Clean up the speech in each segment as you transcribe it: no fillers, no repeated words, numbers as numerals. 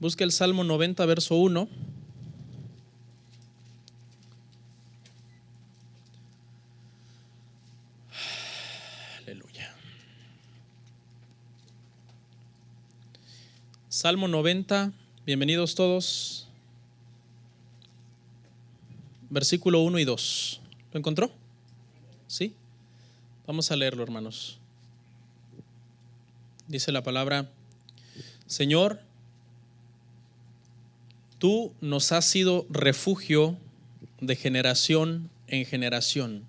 Busca el Salmo 90, verso 1. Aleluya. Salmo 90, bienvenidos todos. Versículo 1 y 2. ¿Lo encontró? ¿Sí? Vamos a leerlo, hermanos. Dice la palabra: Señor, tú nos has sido refugio de generación en generación.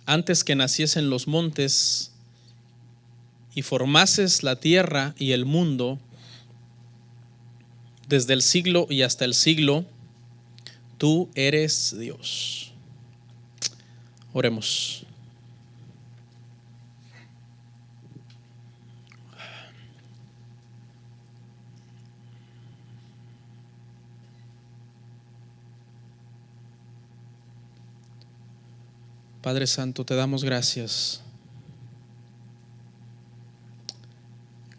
Antes que naciesen los montes y formases la tierra y el mundo, desde el siglo y hasta el siglo, tú eres Dios. Oremos. Padre Santo, te damos gracias.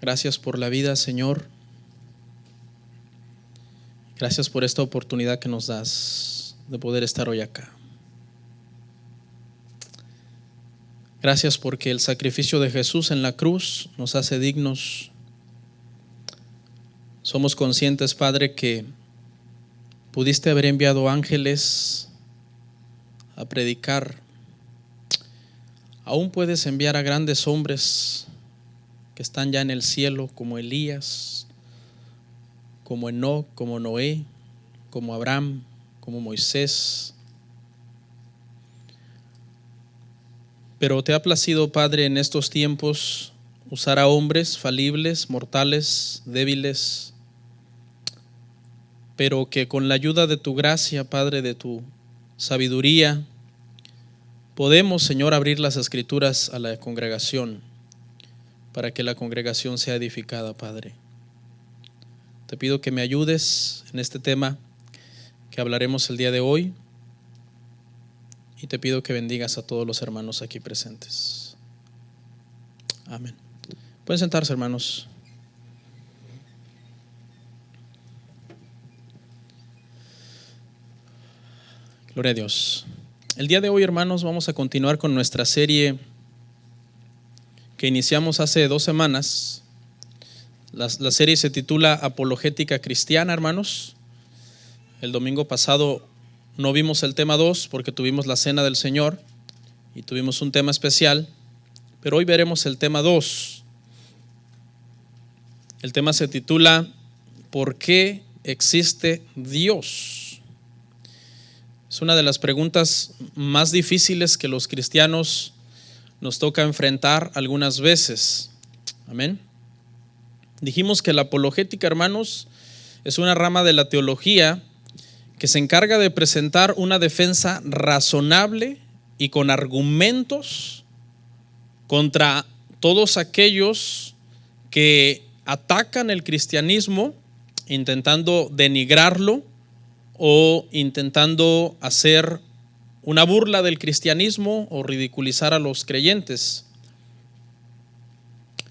Gracias por la vida, Señor. Gracias por esta oportunidad que nos das de poder estar hoy acá. Gracias porque el sacrificio de Jesús en la cruz nos hace dignos. Somos conscientes, Padre, que pudiste haber enviado ángeles a predicar. Aún puedes enviar a grandes hombres que están ya en el cielo, como Elías, como Enoc, como Noé, como Abraham, como Moisés. Pero te ha placido, Padre, en estos tiempos usar a hombres falibles, mortales, débiles, pero que con la ayuda de tu gracia, Padre, de tu sabiduría, podemos, Señor, abrir las Escrituras a la congregación para que la congregación sea edificada, Padre. Te pido que me ayudes en este tema que hablaremos el día de hoy y te pido que bendigas a todos los hermanos aquí presentes. Amén. Pueden sentarse, hermanos. Gloria a Dios. El día de hoy, hermanos, vamos a continuar con nuestra serie que iniciamos hace 2 semanas. La serie se titula Apologética Cristiana, hermanos. El domingo pasado no vimos el tema 2 porque tuvimos la Cena del Señor y tuvimos un tema especial, pero hoy veremos el tema 2. El tema se titula ¿Por qué existe Dios? Es una de las preguntas más difíciles que los cristianos nos toca enfrentar algunas veces. Amén. Dijimos que la apologética, hermanos, es una rama de la teología que se encarga de presentar una defensa razonable y con argumentos contra todos aquellos que atacan el cristianismo intentando denigrarlo o intentando hacer una burla del cristianismo o ridiculizar a los creyentes.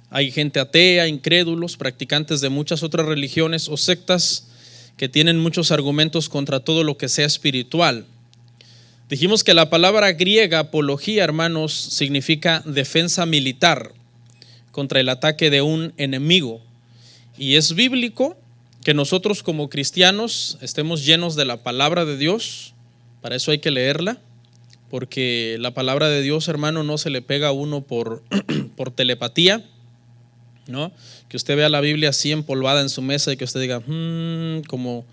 Hay gente atea, incrédulos, practicantes de muchas otras religiones o sectas que tienen muchos argumentos contra todo lo que sea espiritual. Dijimos que la palabra griega apología, hermanos, significa defensa militar contra el ataque de un enemigo. Y es bíblico que nosotros como cristianos estemos llenos de la palabra de Dios. Para eso hay que leerla, porque la palabra de Dios, hermano, no se le pega a uno por telepatía, ¿no? Que usted vea la Biblia así empolvada en su mesa y que usted diga, como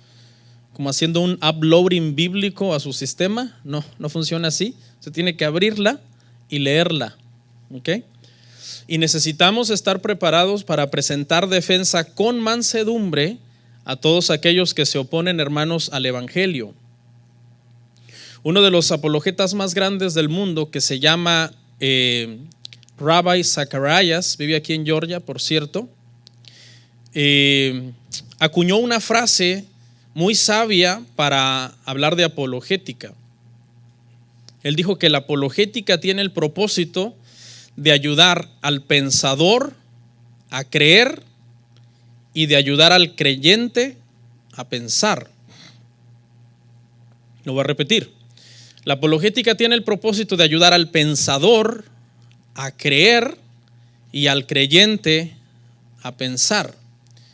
haciendo un uploading bíblico a su sistema. No funciona así. Usted tiene que abrirla y leerla, ¿ok? Y necesitamos estar preparados para presentar defensa con mansedumbre a todos aquellos que se oponen, hermanos, al evangelio. Uno de los apologetas más grandes del mundo, que se llama Rabbi Zacharias, vive aquí en Georgia, por cierto, acuñó una frase muy sabia para hablar de apologética. Él dijo que la apologética tiene el propósito de ayudar al pensador a creer y de ayudar al creyente a pensar. Lo voy a repetir. La apologética tiene el propósito de ayudar al pensador a creer y al creyente a pensar.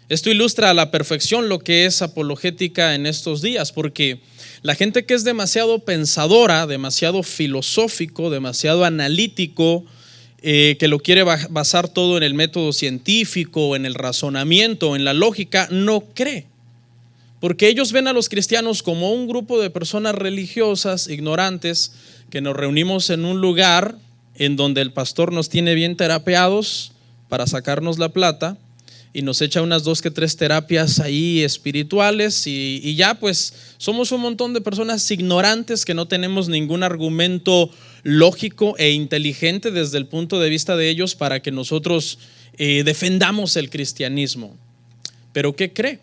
Esto ilustra a la perfección lo que es apologética en estos días, porque la gente que es demasiado pensadora, demasiado filosófico, demasiado analítico, que lo quiere basar todo en el método científico, en el razonamiento, en la lógica, no cree. Porque ellos ven a los cristianos como un grupo de personas religiosas, ignorantes, que nos reunimos en un lugar en donde el pastor nos tiene bien terapeados para sacarnos la plata y nos echa unas 2 que 3 terapias ahí espirituales y ya pues somos un montón de personas ignorantes que no tenemos ningún argumento lógico e inteligente desde el punto de vista de ellos para que nosotros defendamos el cristianismo. ¿Pero qué cree?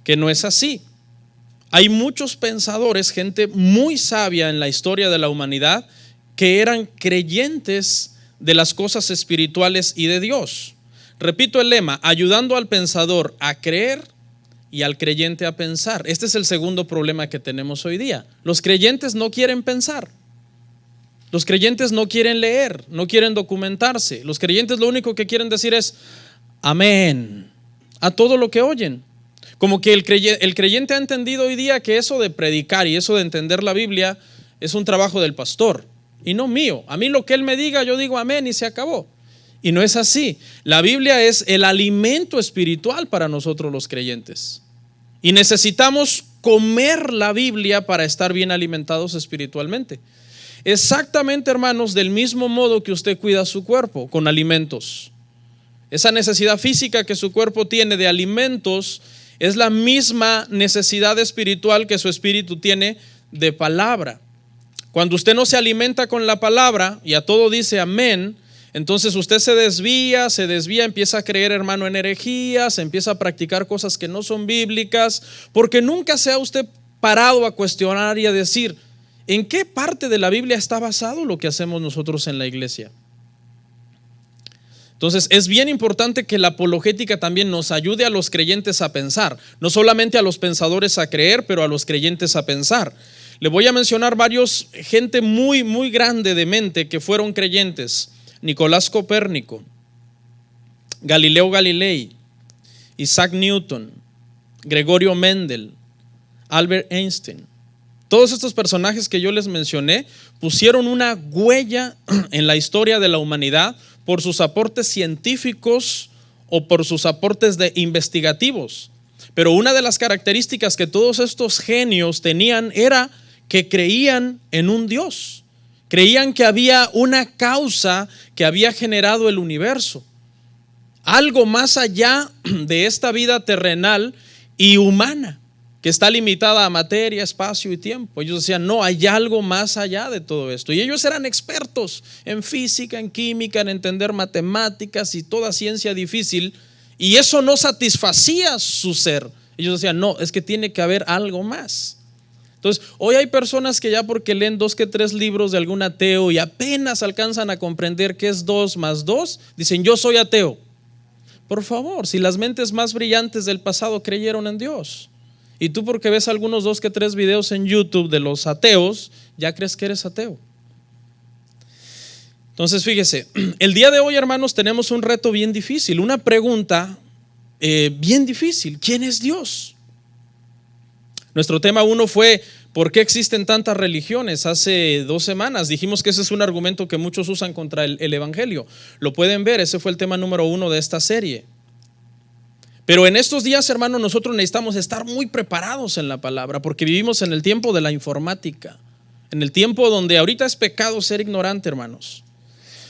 Que no es así. Hay muchos pensadores, gente muy sabia en la historia de la humanidad, que eran creyentes de las cosas espirituales y de Dios. Repito el lema: ayudando al pensador a creer y al creyente a pensar. Este es el segundo problema que tenemos hoy día. Los creyentes no quieren pensar. Los creyentes no quieren leer, no quieren documentarse. Los creyentes lo único que quieren decir es amén a todo lo que oyen. Como que el creyente ha entendido hoy día que eso de predicar y eso de entender la Biblia es un trabajo del pastor y no mío. A mí lo que él me diga, yo digo amén y se acabó. Y no es así. La Biblia es el alimento espiritual para nosotros los creyentes. Y necesitamos comer la Biblia para estar bien alimentados espiritualmente. Exactamente, hermanos, del mismo modo que usted cuida su cuerpo con alimentos. Esa necesidad física que su cuerpo tiene de alimentos es la misma necesidad espiritual que su espíritu tiene de palabra. Cuando usted no se alimenta con la palabra y a todo dice amén, entonces usted se desvía, empieza a creer, hermano, en herejías, empieza a practicar cosas que no son bíblicas, porque nunca se ha usted parado a cuestionar y a decir, ¿en qué parte de la Biblia está basado lo que hacemos nosotros en la iglesia? Entonces es bien importante que la apologética también nos ayude a los creyentes a pensar, no solamente a los pensadores a creer, pero a los creyentes a pensar. Le voy a mencionar varios, gente muy, muy grande de mente que fueron creyentes: Nicolás Copérnico, Galileo Galilei, Isaac Newton, Gregorio Mendel, Albert Einstein. Todos estos personajes que yo les mencioné pusieron una huella en la historia de la humanidad por sus aportes científicos o por sus aportes investigativos. Pero una de las características que todos estos genios tenían era que creían en un Dios. Creían que había una causa que había generado el universo. Algo más allá de esta vida terrenal y humana, que está limitada a materia, espacio y tiempo. Ellos decían, no, hay algo más allá de todo esto. Y ellos eran expertos en física, en química, en entender matemáticas y toda ciencia difícil. Y eso no satisfacía su ser. Ellos decían, no, es que tiene que haber algo más. Entonces, hoy hay personas que ya porque leen 2 que 3 libros de algún ateo y apenas alcanzan a comprender qué es 2 más 2, dicen, yo soy ateo. Por favor, si las mentes más brillantes del pasado creyeron en Dios, y tú porque ves algunos 2 que 3 videos en YouTube de los ateos, ya crees que eres ateo. Entonces fíjese, el día de hoy, hermanos, tenemos un reto bien difícil, una pregunta bien difícil: ¿quién es Dios? Nuestro tema 1 fue ¿por qué existen tantas religiones? Hace 2 semanas dijimos que ese es un argumento que muchos usan contra el evangelio. Lo pueden ver, ese fue el tema número 1 de esta serie. Pero en estos días, hermanos, nosotros necesitamos estar muy preparados en la palabra, porque vivimos en el tiempo de la informática, en el tiempo donde ahorita es pecado ser ignorante, hermanos.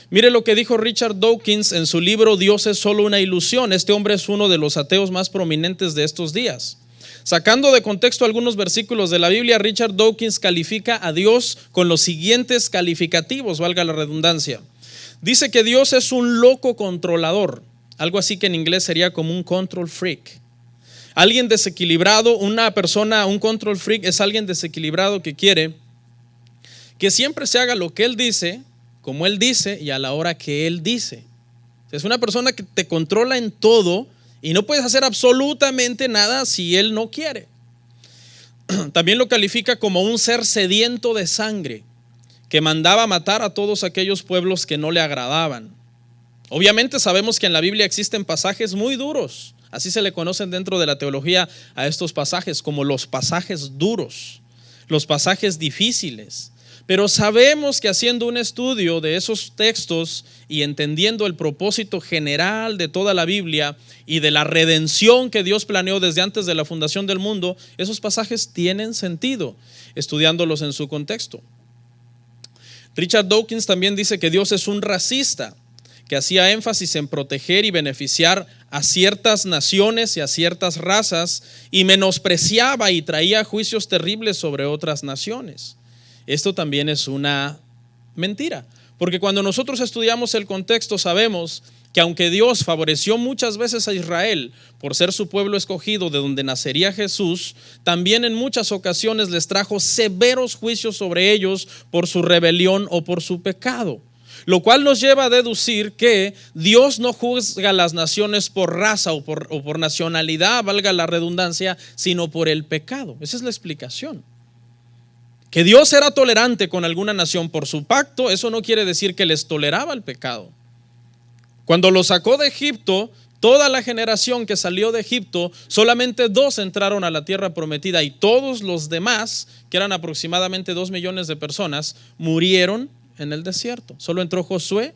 Mire lo que dijo Richard Dawkins en su libro Dios es solo una ilusión. Este hombre es uno de los ateos más prominentes de estos días. Sacando de contexto algunos versículos de la Biblia, Richard Dawkins califica a Dios con los siguientes calificativos, valga la redundancia. Dice que Dios es un loco controlador. Algo así que en inglés sería como un control freak. Alguien desequilibrado, una persona, un control freak es alguien desequilibrado que quiere que siempre se haga lo que él dice, como él dice y a la hora que él dice. Es una persona que te controla en todo Y no puedes hacer absolutamente nada si Él no quiere. También lo califica como un ser sediento de sangre, que mandaba matar a todos aquellos pueblos que no le agradaban. Obviamente sabemos que en la Biblia existen pasajes muy duros, así se le conocen dentro de la teología a estos pasajes, como los pasajes duros, los pasajes difíciles. Pero sabemos que haciendo un estudio de esos textos y entendiendo el propósito general de toda la Biblia y de la redención que Dios planeó desde antes de la fundación del mundo, esos pasajes tienen sentido, estudiándolos en su contexto. Richard Dawkins también dice que Dios es un racista, que hacía énfasis en proteger y beneficiar a ciertas naciones y a ciertas razas y menospreciaba y traía juicios terribles sobre otras naciones. Esto también es una mentira, porque cuando nosotros estudiamos el contexto sabemos que aunque Dios favoreció muchas veces a Israel por ser su pueblo escogido de donde nacería Jesús, también en muchas ocasiones les trajo severos juicios sobre ellos por su rebelión o por su pecado. Lo cual nos lleva a deducir que Dios no juzga a las naciones por raza o por nacionalidad, valga la redundancia, sino por el pecado. Esa es la explicación. Que Dios era tolerante con alguna nación por su pacto, eso no quiere decir que les toleraba el pecado. Cuando los sacó de Egipto, toda la generación que salió de Egipto, solamente 2 entraron a la tierra prometida y todos los demás, que eran aproximadamente 2 millones de personas, murieron en el desierto. Solo entró Josué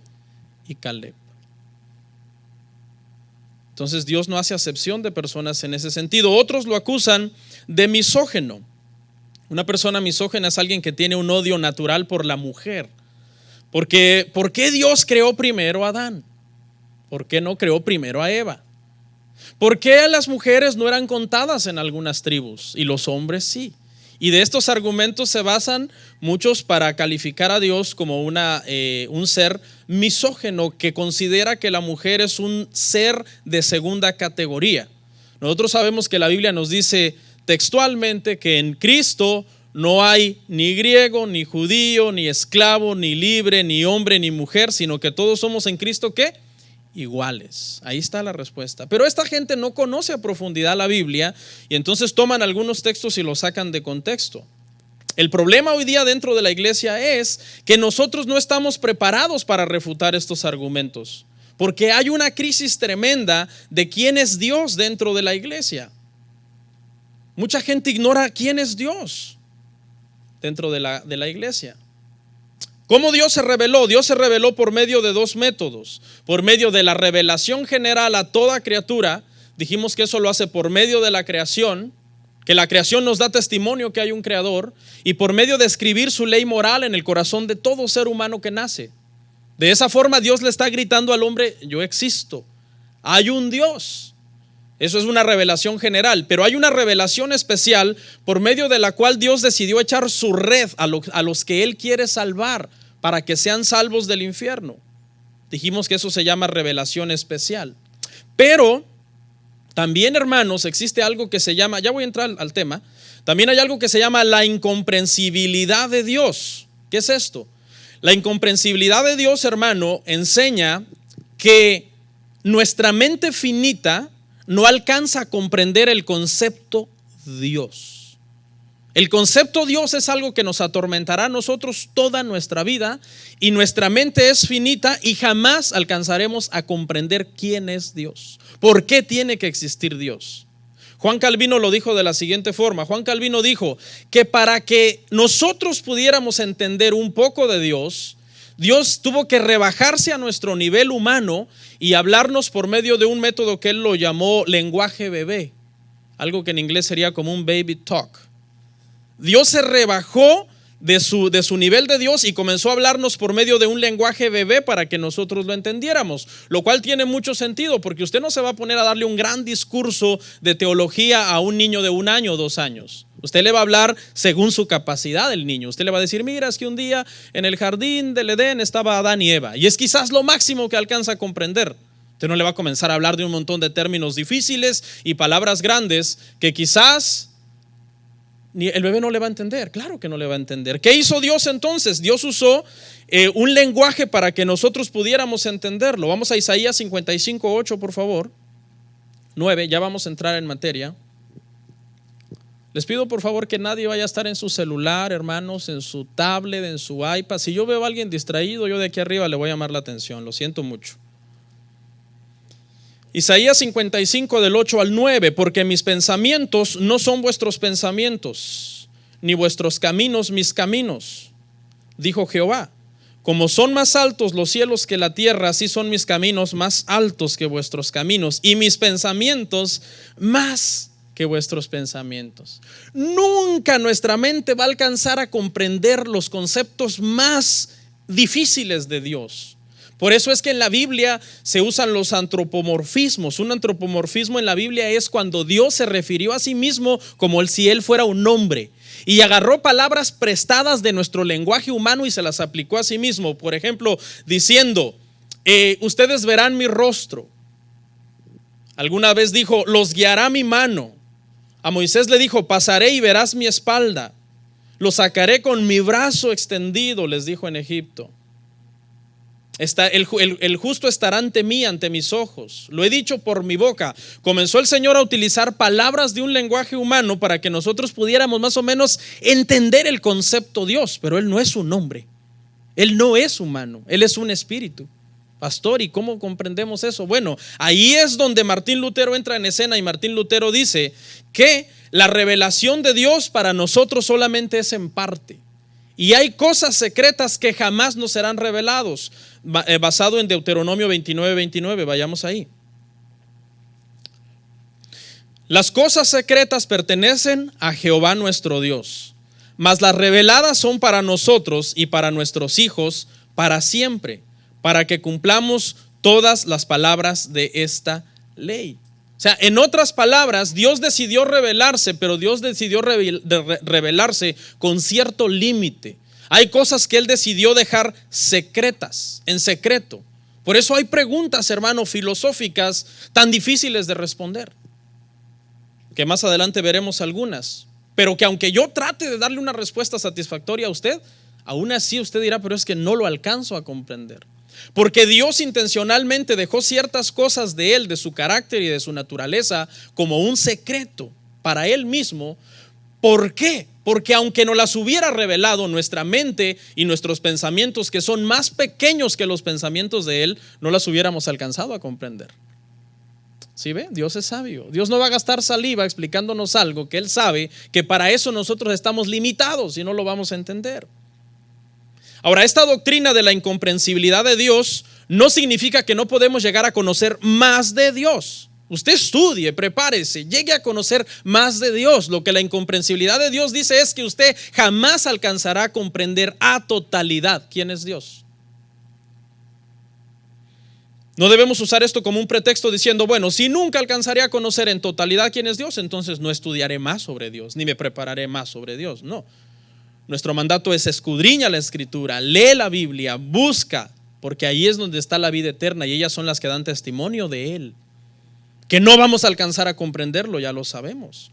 y Caleb. Entonces Dios no hace acepción de personas en ese sentido. Otros lo acusan de misógeno. Una persona misógena es alguien que tiene un odio natural por la mujer. Porque, ¿por qué Dios creó primero a Adán? ¿Por qué no creó primero a Eva? ¿Por qué las mujeres no eran contadas en algunas tribus y los hombres sí? Y de estos argumentos se basan muchos para calificar a Dios como un ser misógeno que considera que la mujer es un ser de segunda categoría. Nosotros sabemos que la Biblia nos dice textualmente que en Cristo no hay ni griego, ni judío, ni esclavo, ni libre, ni hombre, ni mujer, sino que todos somos en Cristo ¿qué? Iguales. Ahí está la respuesta. Pero esta gente no conoce a profundidad la Biblia y entonces toman algunos textos y los sacan de contexto. El problema hoy día dentro de la iglesia es que nosotros no estamos preparados para refutar estos argumentos, porque hay una crisis tremenda de quién es Dios dentro de la iglesia. Mucha gente ignora quién es Dios dentro de la iglesia. ¿Cómo Dios se reveló? Dios se reveló por medio de 2 métodos. Por medio de la revelación general a toda criatura. Dijimos que eso lo hace por medio de la creación, que la creación nos da testimonio que hay un creador, y por medio de escribir su ley moral en el corazón de todo ser humano que nace. De esa forma Dios le está gritando al hombre: yo existo, hay un Dios. Eso es una revelación general, pero hay una revelación especial por medio de la cual Dios decidió echar su red a los que Él quiere salvar para que sean salvos del infierno. Dijimos que eso se llama revelación especial. Pero también, hermanos, existe algo que se llama, ya voy a entrar al tema, también hay algo que se llama la incomprensibilidad de Dios. ¿Qué es esto? La incomprensibilidad de Dios, hermano, enseña que nuestra mente finita no alcanza a comprender el concepto Dios. El concepto Dios es algo que nos atormentará a nosotros toda nuestra vida y nuestra mente es finita y jamás alcanzaremos a comprender quién es Dios. ¿Por qué tiene que existir Dios? Juan Calvino lo dijo de la siguiente forma. Juan Calvino dijo que para que nosotros pudiéramos entender un poco de Dios, Dios tuvo que rebajarse a nuestro nivel humano y hablarnos por medio de un método que él lo llamó lenguaje bebé, algo que en inglés sería como un baby talk. Dios se rebajó de su nivel de Dios y comenzó a hablarnos por medio de un lenguaje bebé para que nosotros lo entendiéramos, lo cual tiene mucho sentido, porque usted no se va a poner a darle un gran discurso de teología a un niño de 1 año o 2 años. Usted le va a hablar según su capacidad del niño. Usted le va a decir: mira, es que un día en el jardín del Edén estaba Adán y Eva, y es quizás lo máximo que alcanza a comprender. Usted no le va a comenzar a hablar de un montón de términos difíciles y palabras grandes que quizás el bebé no le va a entender. Claro que no le va a entender. ¿Qué hizo Dios entonces? Dios usó un lenguaje para que nosotros pudiéramos entenderlo. Vamos a Isaías 55:8, por favor. 9, ya vamos a entrar en materia. Les pido por favor que nadie vaya a estar en su celular, hermanos, en su tablet, en su iPad. Si yo veo a alguien distraído, yo de aquí arriba le voy a llamar la atención, lo siento mucho. Isaías 55 del 8 al 9, porque mis pensamientos no son vuestros pensamientos, ni vuestros caminos mis caminos, dijo Jehová. Como son más altos los cielos que la tierra, así son mis caminos más altos que vuestros caminos, y mis pensamientos más que vuestros pensamientos. Nunca nuestra mente va a alcanzar a comprender los conceptos más difíciles de Dios. Por eso es que en la Biblia se usan los antropomorfismos. Un antropomorfismo en la Biblia es cuando Dios se refirió a sí mismo como si Él fuera un hombre y agarró palabras prestadas de nuestro lenguaje humano y se las aplicó a sí mismo. Por ejemplo, diciendo, ustedes verán mi rostro. Alguna vez dijo, los guiará mi mano. A Moisés le dijo, pasaré y verás mi espalda. Lo sacaré con mi brazo extendido, les dijo en Egipto. El justo estará ante mí, ante mis ojos. Lo he dicho por mi boca. Comenzó el Señor a utilizar palabras de un lenguaje humano para que nosotros pudiéramos más o menos entender el concepto Dios. Pero Él no es un hombre. Él no es humano. Él es un espíritu. Pastor, ¿y cómo comprendemos eso? Bueno, ahí es donde Martín Lutero entra en escena y Martín Lutero dice que la revelación de Dios para nosotros solamente es en parte. Y hay cosas secretas que jamás nos serán revelados, basado en Deuteronomio 29:29, vayamos ahí. Las cosas secretas pertenecen a Jehová nuestro Dios, mas las reveladas son para nosotros y para nuestros hijos para siempre, para que cumplamos todas las palabras de esta ley. O sea, en otras palabras, Dios decidió revelarse, pero Dios decidió revelarse con cierto límite. Hay cosas que Él decidió dejar secretas, en secreto. Por eso hay preguntas, hermano, filosóficas tan difíciles de responder, que más adelante veremos algunas, pero que aunque yo trate de darle una respuesta satisfactoria a usted, aún así usted dirá, pero es que no lo alcanzo a comprender. Porque Dios intencionalmente dejó ciertas cosas de Él, de su carácter y de su naturaleza, como un secreto para Él mismo. ¿Por qué? Porque aunque nos las hubiera revelado, nuestra mente y nuestros pensamientos, que son más pequeños que los pensamientos de Él, no las hubiéramos alcanzado a comprender. ¿Sí ve? Dios es sabio. Dios no va a gastar saliva explicándonos algo que Él sabe que para eso nosotros estamos limitados y no lo vamos a entender. Ahora, esta doctrina de la incomprensibilidad de Dios no significa que no podemos llegar a conocer más de Dios. Usted estudie, prepárese, llegue a conocer más de Dios. Lo que la incomprensibilidad de Dios dice es que usted jamás alcanzará a comprender a totalidad quién es Dios. No debemos usar esto como un pretexto diciendo, bueno, si nunca alcanzaré a conocer en totalidad quién es Dios, entonces no estudiaré más sobre Dios, ni me prepararé más sobre Dios. No. Nuestro mandato es escudriña la Escritura, lee la Biblia, busca, porque ahí es donde está la vida eterna y ellas son las que dan testimonio de Él. Que no vamos a alcanzar a comprenderlo, ya lo sabemos.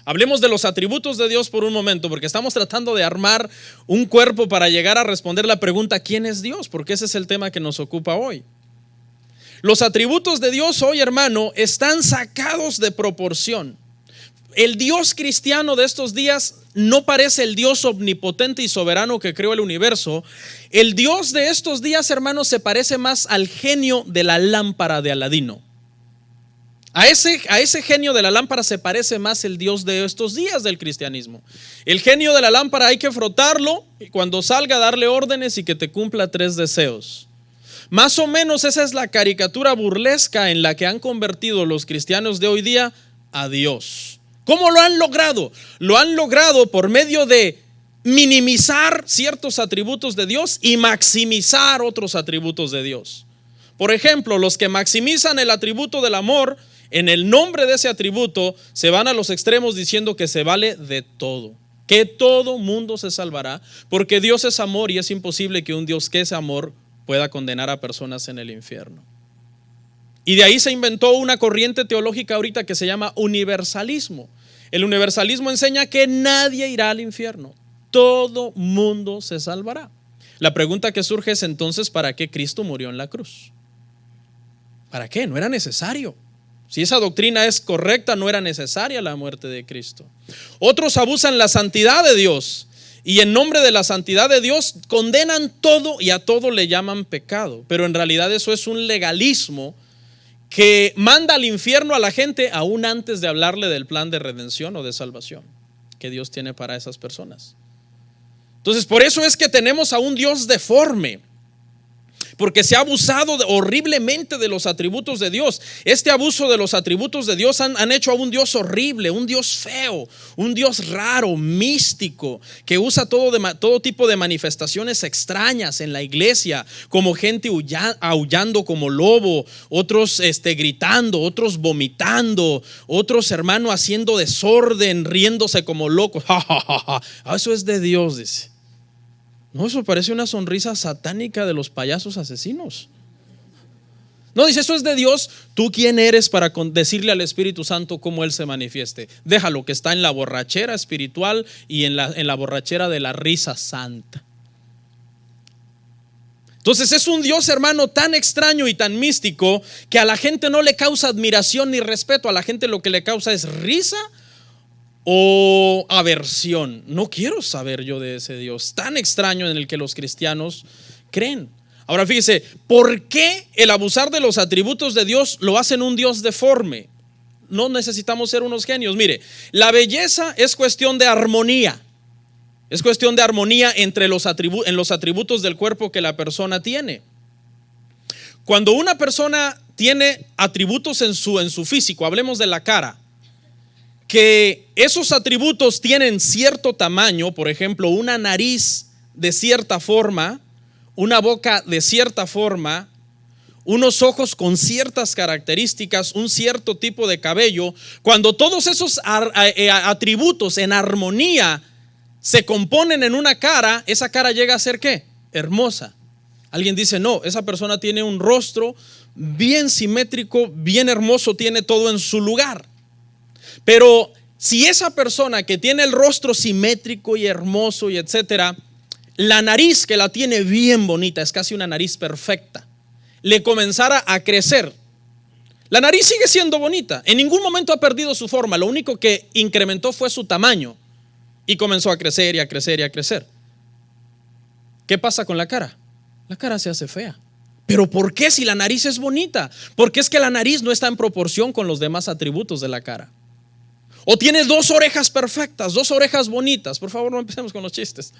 Hablemos de los atributos de Dios por un momento, porque estamos tratando de armar un cuerpo para llegar a responder la pregunta ¿quién es Dios? Porque ese es el tema que nos ocupa hoy. Los atributos de Dios hoy, hermano, están sacados de proporción. El Dios cristiano de estos días no parece el Dios omnipotente y soberano que creó el universo. El Dios de estos días, hermanos, se parece más al genio de la lámpara de Aladino. A ese genio de la lámpara se parece más el Dios de estos días del cristianismo. El genio de la lámpara hay que frotarlo y cuando salga darle órdenes y que te cumpla 3 deseos. Más o menos esa es la caricatura burlesca en la que han convertido los cristianos de hoy día a Dios. ¿Cómo lo han logrado? Lo han logrado por medio de minimizar ciertos atributos de Dios y maximizar otros atributos de Dios. Por ejemplo, los que maximizan el atributo del amor, en el nombre de ese atributo, se van a los extremos diciendo que se vale de todo, que todo mundo se salvará, porque Dios es amor y es imposible que un Dios que es amor pueda condenar a personas en el infierno. Y de ahí se inventó una corriente teológica ahorita que se llama universalismo. El universalismo enseña que nadie irá al infierno, todo mundo se salvará. La pregunta que surge es entonces, ¿para qué Cristo murió en la cruz? ¿Para qué? No era necesario. Si esa doctrina es correcta, no era necesaria la muerte de Cristo. Otros abusan la santidad de Dios y en nombre de la santidad de Dios condenan todo y a todo le llaman pecado. Pero en realidad eso es un legalismo que manda al infierno a la gente aún antes de hablarle del plan de redención o de salvación que Dios tiene para esas personas. Entonces, por eso es que tenemos a un Dios deforme, porque se ha abusado horriblemente de los atributos de Dios. Este abuso de los atributos de Dios han hecho a un Dios horrible, un Dios feo, un Dios raro, místico, que usa todo tipo de manifestaciones extrañas en la iglesia, como gente aullando como lobo, otros gritando, otros vomitando, otros, hermano, haciendo desorden, riéndose como locos. Eso es de Dios, dice. No, eso parece una sonrisa satánica de los payasos asesinos. No, dice, eso es de Dios. ¿Tú quién eres para decirle al Espíritu Santo cómo Él se manifieste? Déjalo, que está en la borrachera espiritual y en la borrachera de la risa santa. Entonces es un Dios, hermano, tan extraño y tan místico que a la gente no le causa admiración ni respeto. A la gente lo que le causa es risa o aversión. No quiero saber yo de ese Dios tan extraño en el que los cristianos creen. Ahora fíjese, ¿por qué el abusar de los atributos de Dios lo hacen un Dios deforme? No necesitamos ser unos genios. Mire, la belleza es cuestión de armonía. Es cuestión de armonía entre los atributos del cuerpo que la persona tiene. Cuando una persona tiene atributos en su físico, hablemos de la cara, que esos atributos tienen cierto tamaño, por ejemplo, una nariz de cierta forma, una boca de cierta forma, unos ojos con ciertas características, un cierto tipo de cabello, cuando todos esos atributos en armonía se componen en una cara, esa cara llega a ser ¿qué? Hermosa. Alguien dice, no, esa persona tiene un rostro bien simétrico, bien hermoso, tiene todo en su lugar. Pero si esa persona que tiene el rostro simétrico y hermoso y etcétera, la nariz que la tiene bien bonita, es casi una nariz perfecta, le comenzara a crecer, la nariz sigue siendo bonita, en ningún momento ha perdido su forma, lo único que incrementó fue su tamaño y comenzó a crecer y a crecer y a crecer. ¿Qué pasa con la cara? La cara se hace fea. ¿Pero por qué si la nariz es bonita? Porque es que la nariz no está en proporción con los demás atributos de la cara. O tienes dos orejas perfectas, dos orejas bonitas. Por favor, no empecemos con los chistes.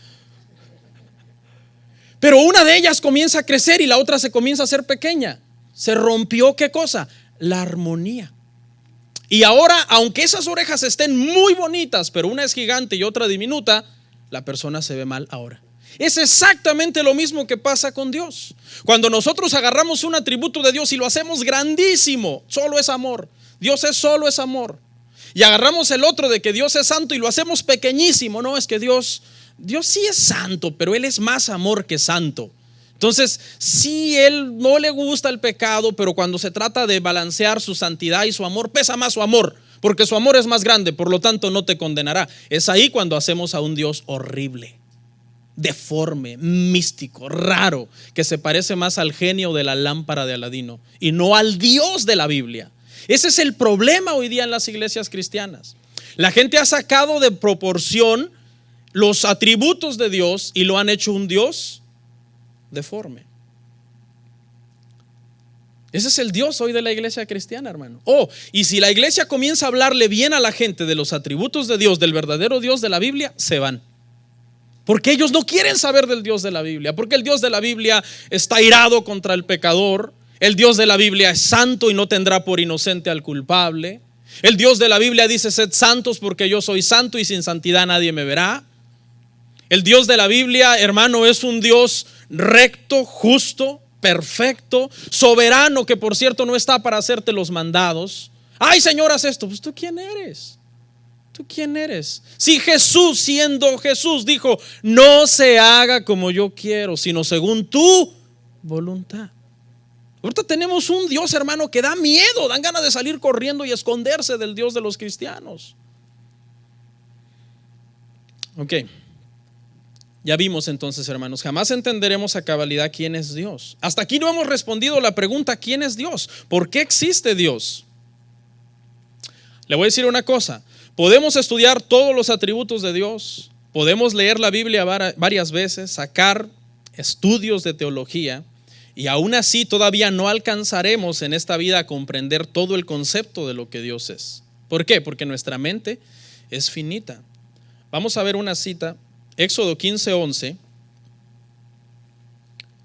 Pero una de ellas comienza a crecer y la otra se comienza a hacer pequeña. Se rompió, ¿qué cosa? La armonía. Y ahora, aunque esas orejas estén muy bonitas, pero una es gigante y otra diminuta, la persona se ve mal ahora. Es exactamente lo mismo que pasa con Dios. Cuando nosotros agarramos un atributo de Dios y lo hacemos grandísimo, solo es amor. Dios solo es amor. Y agarramos el otro de que Dios es santo y lo hacemos pequeñísimo. No, es que Dios sí es santo, pero Él es más amor que santo. Entonces, sí, Él no le gusta el pecado, pero cuando se trata de balancear su santidad y su amor, pesa más su amor, porque su amor es más grande, por lo tanto no te condenará. Es ahí cuando hacemos a un Dios horrible, deforme, místico, raro, que se parece más al genio de la lámpara de Aladino y no al Dios de la Biblia. Ese es el problema hoy día en las iglesias cristianas. La gente ha sacado de proporción los atributos de Dios y lo han hecho un Dios deforme. Ese es el Dios hoy de la iglesia cristiana, hermano. Y si la iglesia comienza a hablarle bien a la gente de los atributos de Dios, del verdadero Dios de la Biblia, se van. Porque ellos no quieren saber del Dios de la Biblia, porque el Dios de la Biblia está irado contra el pecador. El Dios de la Biblia es santo y no tendrá por inocente al culpable. El Dios de la Biblia dice: sed santos porque yo soy santo y sin santidad nadie me verá. El Dios de la Biblia, hermano, es un Dios recto, justo, perfecto, soberano, que por cierto no está para hacerte los mandados. Ay, Señor, haz esto. Pues ¿tú quién eres? ¿Tú quién eres? Si Jesús, siendo Jesús, dijo: no se haga como yo quiero, sino según tu voluntad. Ahorita tenemos un Dios, hermano, que da miedo, dan ganas de salir corriendo y esconderse del Dios de los cristianos. Ok. Ya vimos entonces, hermanos, jamás entenderemos a cabalidad quién es Dios. Hasta aquí no hemos respondido la pregunta: ¿quién es Dios? ¿Por qué existe Dios? Le voy a decir una cosa, podemos estudiar todos los atributos de Dios, podemos leer la Biblia varias veces, sacar estudios de teología, y aún así todavía no alcanzaremos en esta vida a comprender todo el concepto de lo que Dios es. ¿Por qué? Porque nuestra mente es finita. Vamos a ver una cita, Éxodo 15:11.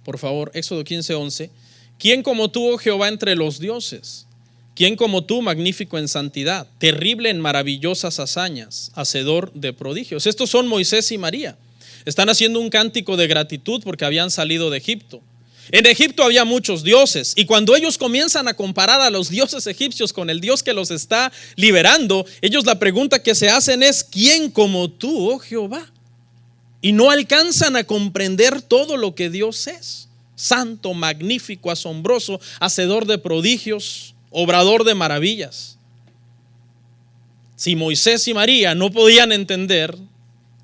Por favor, Éxodo 15:11. ¿Quién como tú, oh Jehová, entre los dioses? ¿Quién como tú, magnífico en santidad, terrible en maravillosas hazañas, hacedor de prodigios? Estos son Moisés y María. Están haciendo un cántico de gratitud porque habían salido de Egipto. En Egipto había muchos dioses, y cuando ellos comienzan a comparar a los dioses egipcios con el Dios que los está liberando, ellos la pregunta que se hacen es: ¿quién como tú, oh Jehová? Y no alcanzan a comprender todo lo que Dios es: santo, magnífico, asombroso, hacedor de prodigios, obrador de maravillas. Si Moisés y María no podían entender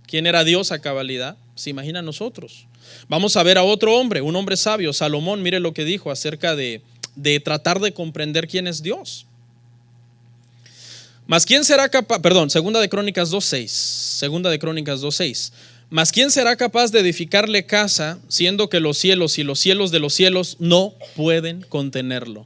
quién era Dios a cabalidad, se imagina nosotros. Vamos a ver a otro hombre, un hombre sabio, Salomón. Mire lo que dijo acerca de tratar de comprender quién es Dios. Mas quién será capaz, segunda de Crónicas 2:6. Mas quién será capaz de edificarle casa, siendo que los cielos y los cielos de los cielos no pueden contenerlo.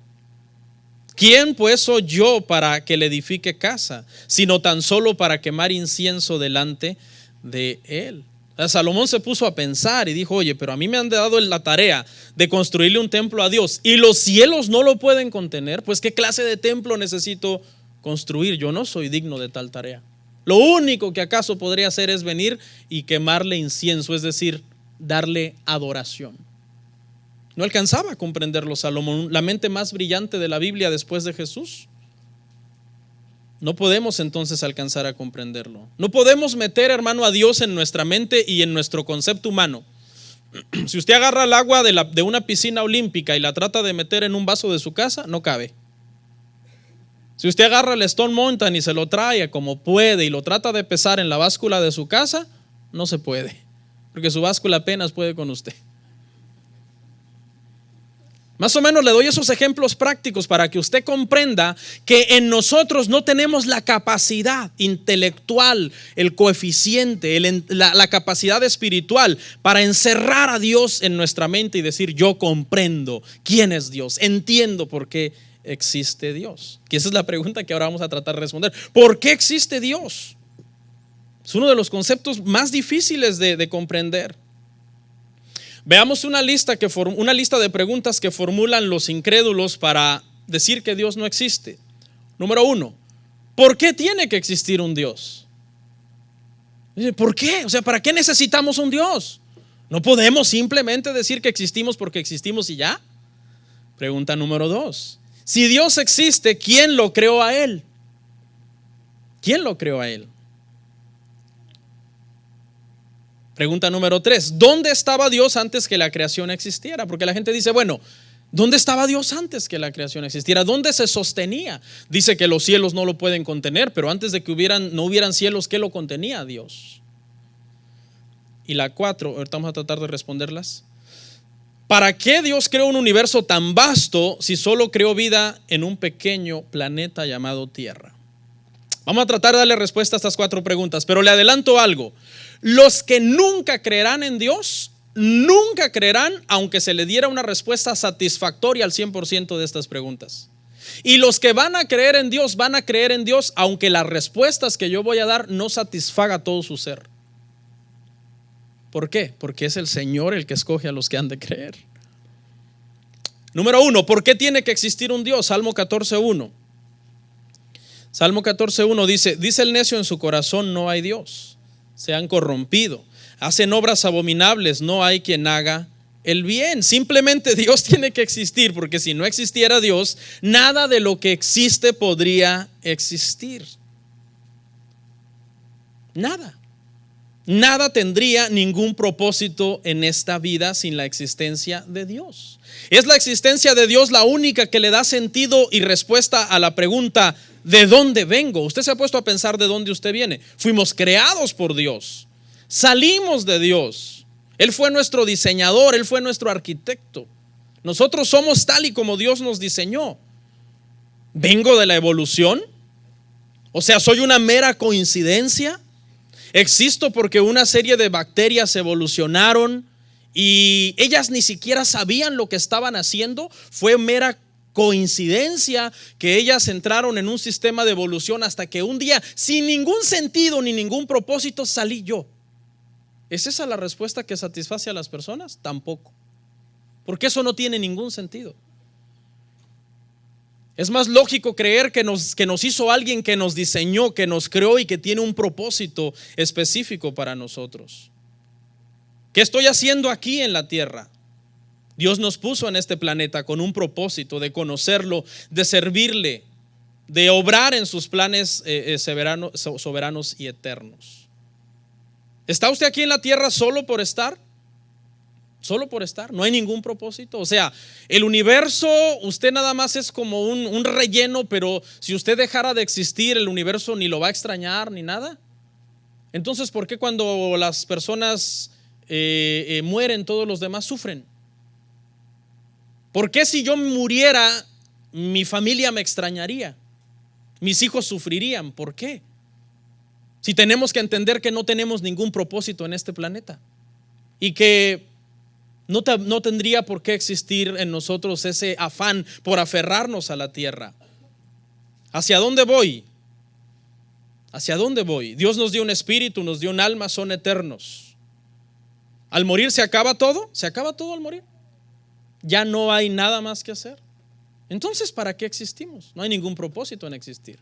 ¿Quién pues soy yo para que le edifique casa, sino tan solo para quemar incienso delante de él? Salomón se puso a pensar y dijo: oye, pero a mí me han dado la tarea de construirle un templo a Dios y los cielos no lo pueden contener. Pues ¿qué clase de templo necesito construir? Yo no soy digno de tal tarea. Lo único que acaso podría hacer es venir y quemarle incienso, es decir, darle adoración. No alcanzaba a comprenderlo Salomón, la mente más brillante de la Biblia después de Jesús. No podemos entonces alcanzar a comprenderlo. No podemos meter, hermano, a Dios en nuestra mente y en nuestro concepto humano. Si usted agarra el agua de una piscina olímpica y la trata de meter en un vaso de su casa, no cabe. Si usted agarra el Stone Mountain y se lo trae como puede y lo trata de pesar en la báscula de su casa, no se puede, porque su báscula apenas puede con usted. Más o menos le doy esos ejemplos prácticos para que usted comprenda que en nosotros no tenemos la capacidad intelectual, el coeficiente, la capacidad espiritual para encerrar a Dios en nuestra mente y decir: yo comprendo quién es Dios, entiendo por qué existe Dios. Que esa es la pregunta que ahora vamos a tratar de responder. ¿Por qué existe Dios? Es uno de los conceptos más difíciles de comprender. Veamos una lista de preguntas que formulan los incrédulos para decir que Dios no existe. Número 1, ¿por qué tiene que existir un Dios? ¿Por qué? O sea, ¿para qué necesitamos un Dios? ¿No podemos simplemente decir que existimos porque existimos y ya? Pregunta número 2, si Dios existe, ¿quién lo creó a Él? ¿Quién lo creó a Él? Pregunta número 3, ¿dónde estaba Dios antes que la creación existiera? Porque la gente dice: bueno, ¿dónde estaba Dios antes que la creación existiera? ¿Dónde se sostenía? Dice que los cielos no lo pueden contener, pero antes de que no hubieran cielos, ¿qué lo contenía? Dios. Y la 4, ahorita vamos a tratar de responderlas. ¿Para qué Dios creó un universo tan vasto si solo creó vida en un pequeño planeta llamado Tierra? Vamos a tratar de darle respuesta a estas 4 preguntas, pero le adelanto algo. Los que nunca creerán en Dios, nunca creerán aunque se le diera una respuesta satisfactoria al 100% de estas preguntas. Y los que van a creer en Dios, van a creer en Dios aunque las respuestas que yo voy a dar no satisfaga todo su ser. ¿Por qué? Porque es el Señor el que escoge a los que han de creer. Número 1, ¿por qué tiene que existir un Dios? Salmo 14:1. Salmo 14:1 dice el necio en su corazón: no hay Dios. Se han corrompido, hacen obras abominables, no hay quien haga el bien. Simplemente Dios tiene que existir, porque si no existiera Dios, nada de lo que existe podría existir. Nada tendría ningún propósito en esta vida sin la existencia de Dios. Es la existencia de Dios la única que le da sentido y respuesta a la pregunta: ¿de dónde vengo? Usted se ha puesto a pensar de dónde usted viene. Fuimos creados por Dios, salimos de Dios. Él fue nuestro diseñador, Él fue nuestro arquitecto. Nosotros somos tal y como Dios nos diseñó. ¿Vengo de la evolución? O sea, ¿soy una mera coincidencia? ¿Existo porque una serie de bacterias evolucionaron y ellas ni siquiera sabían lo que estaban haciendo? ¿Fue mera coincidencia que ellas entraron en un sistema de evolución hasta que un día, sin ningún sentido ni ningún propósito, salí yo? ¿Es esa la respuesta que satisface a las personas? Tampoco, porque eso no tiene ningún sentido. Es más lógico creer que nos hizo alguien, que nos diseñó, que nos creó y que tiene un propósito específico para nosotros. ¿Qué estoy haciendo aquí en la tierra? Dios nos puso en este planeta con un propósito de conocerlo, de servirle, de obrar en sus planes soberanos y eternos. ¿Está usted aquí en la tierra solo por estar? Solo por estar, no hay ningún propósito. O sea, el universo, usted nada más es como un relleno, pero si usted dejara de existir, el universo ni lo va a extrañar ni nada. Entonces, ¿por qué cuando las personas mueren, todos los demás sufren? ¿Por qué si yo muriera, mi familia me extrañaría? Mis hijos sufrirían. ¿Por qué? Si tenemos que entender que no tenemos ningún propósito en este planeta y que no tendría por qué existir en nosotros ese afán por aferrarnos a la tierra. ¿Hacia dónde voy? ¿Hacia dónde voy? Dios nos dio un espíritu, nos dio un alma, son eternos. Al morir se acaba todo. ¿Se acaba todo al morir? Ya no hay nada más que hacer. Entonces, ¿para qué existimos? No hay ningún propósito en existir.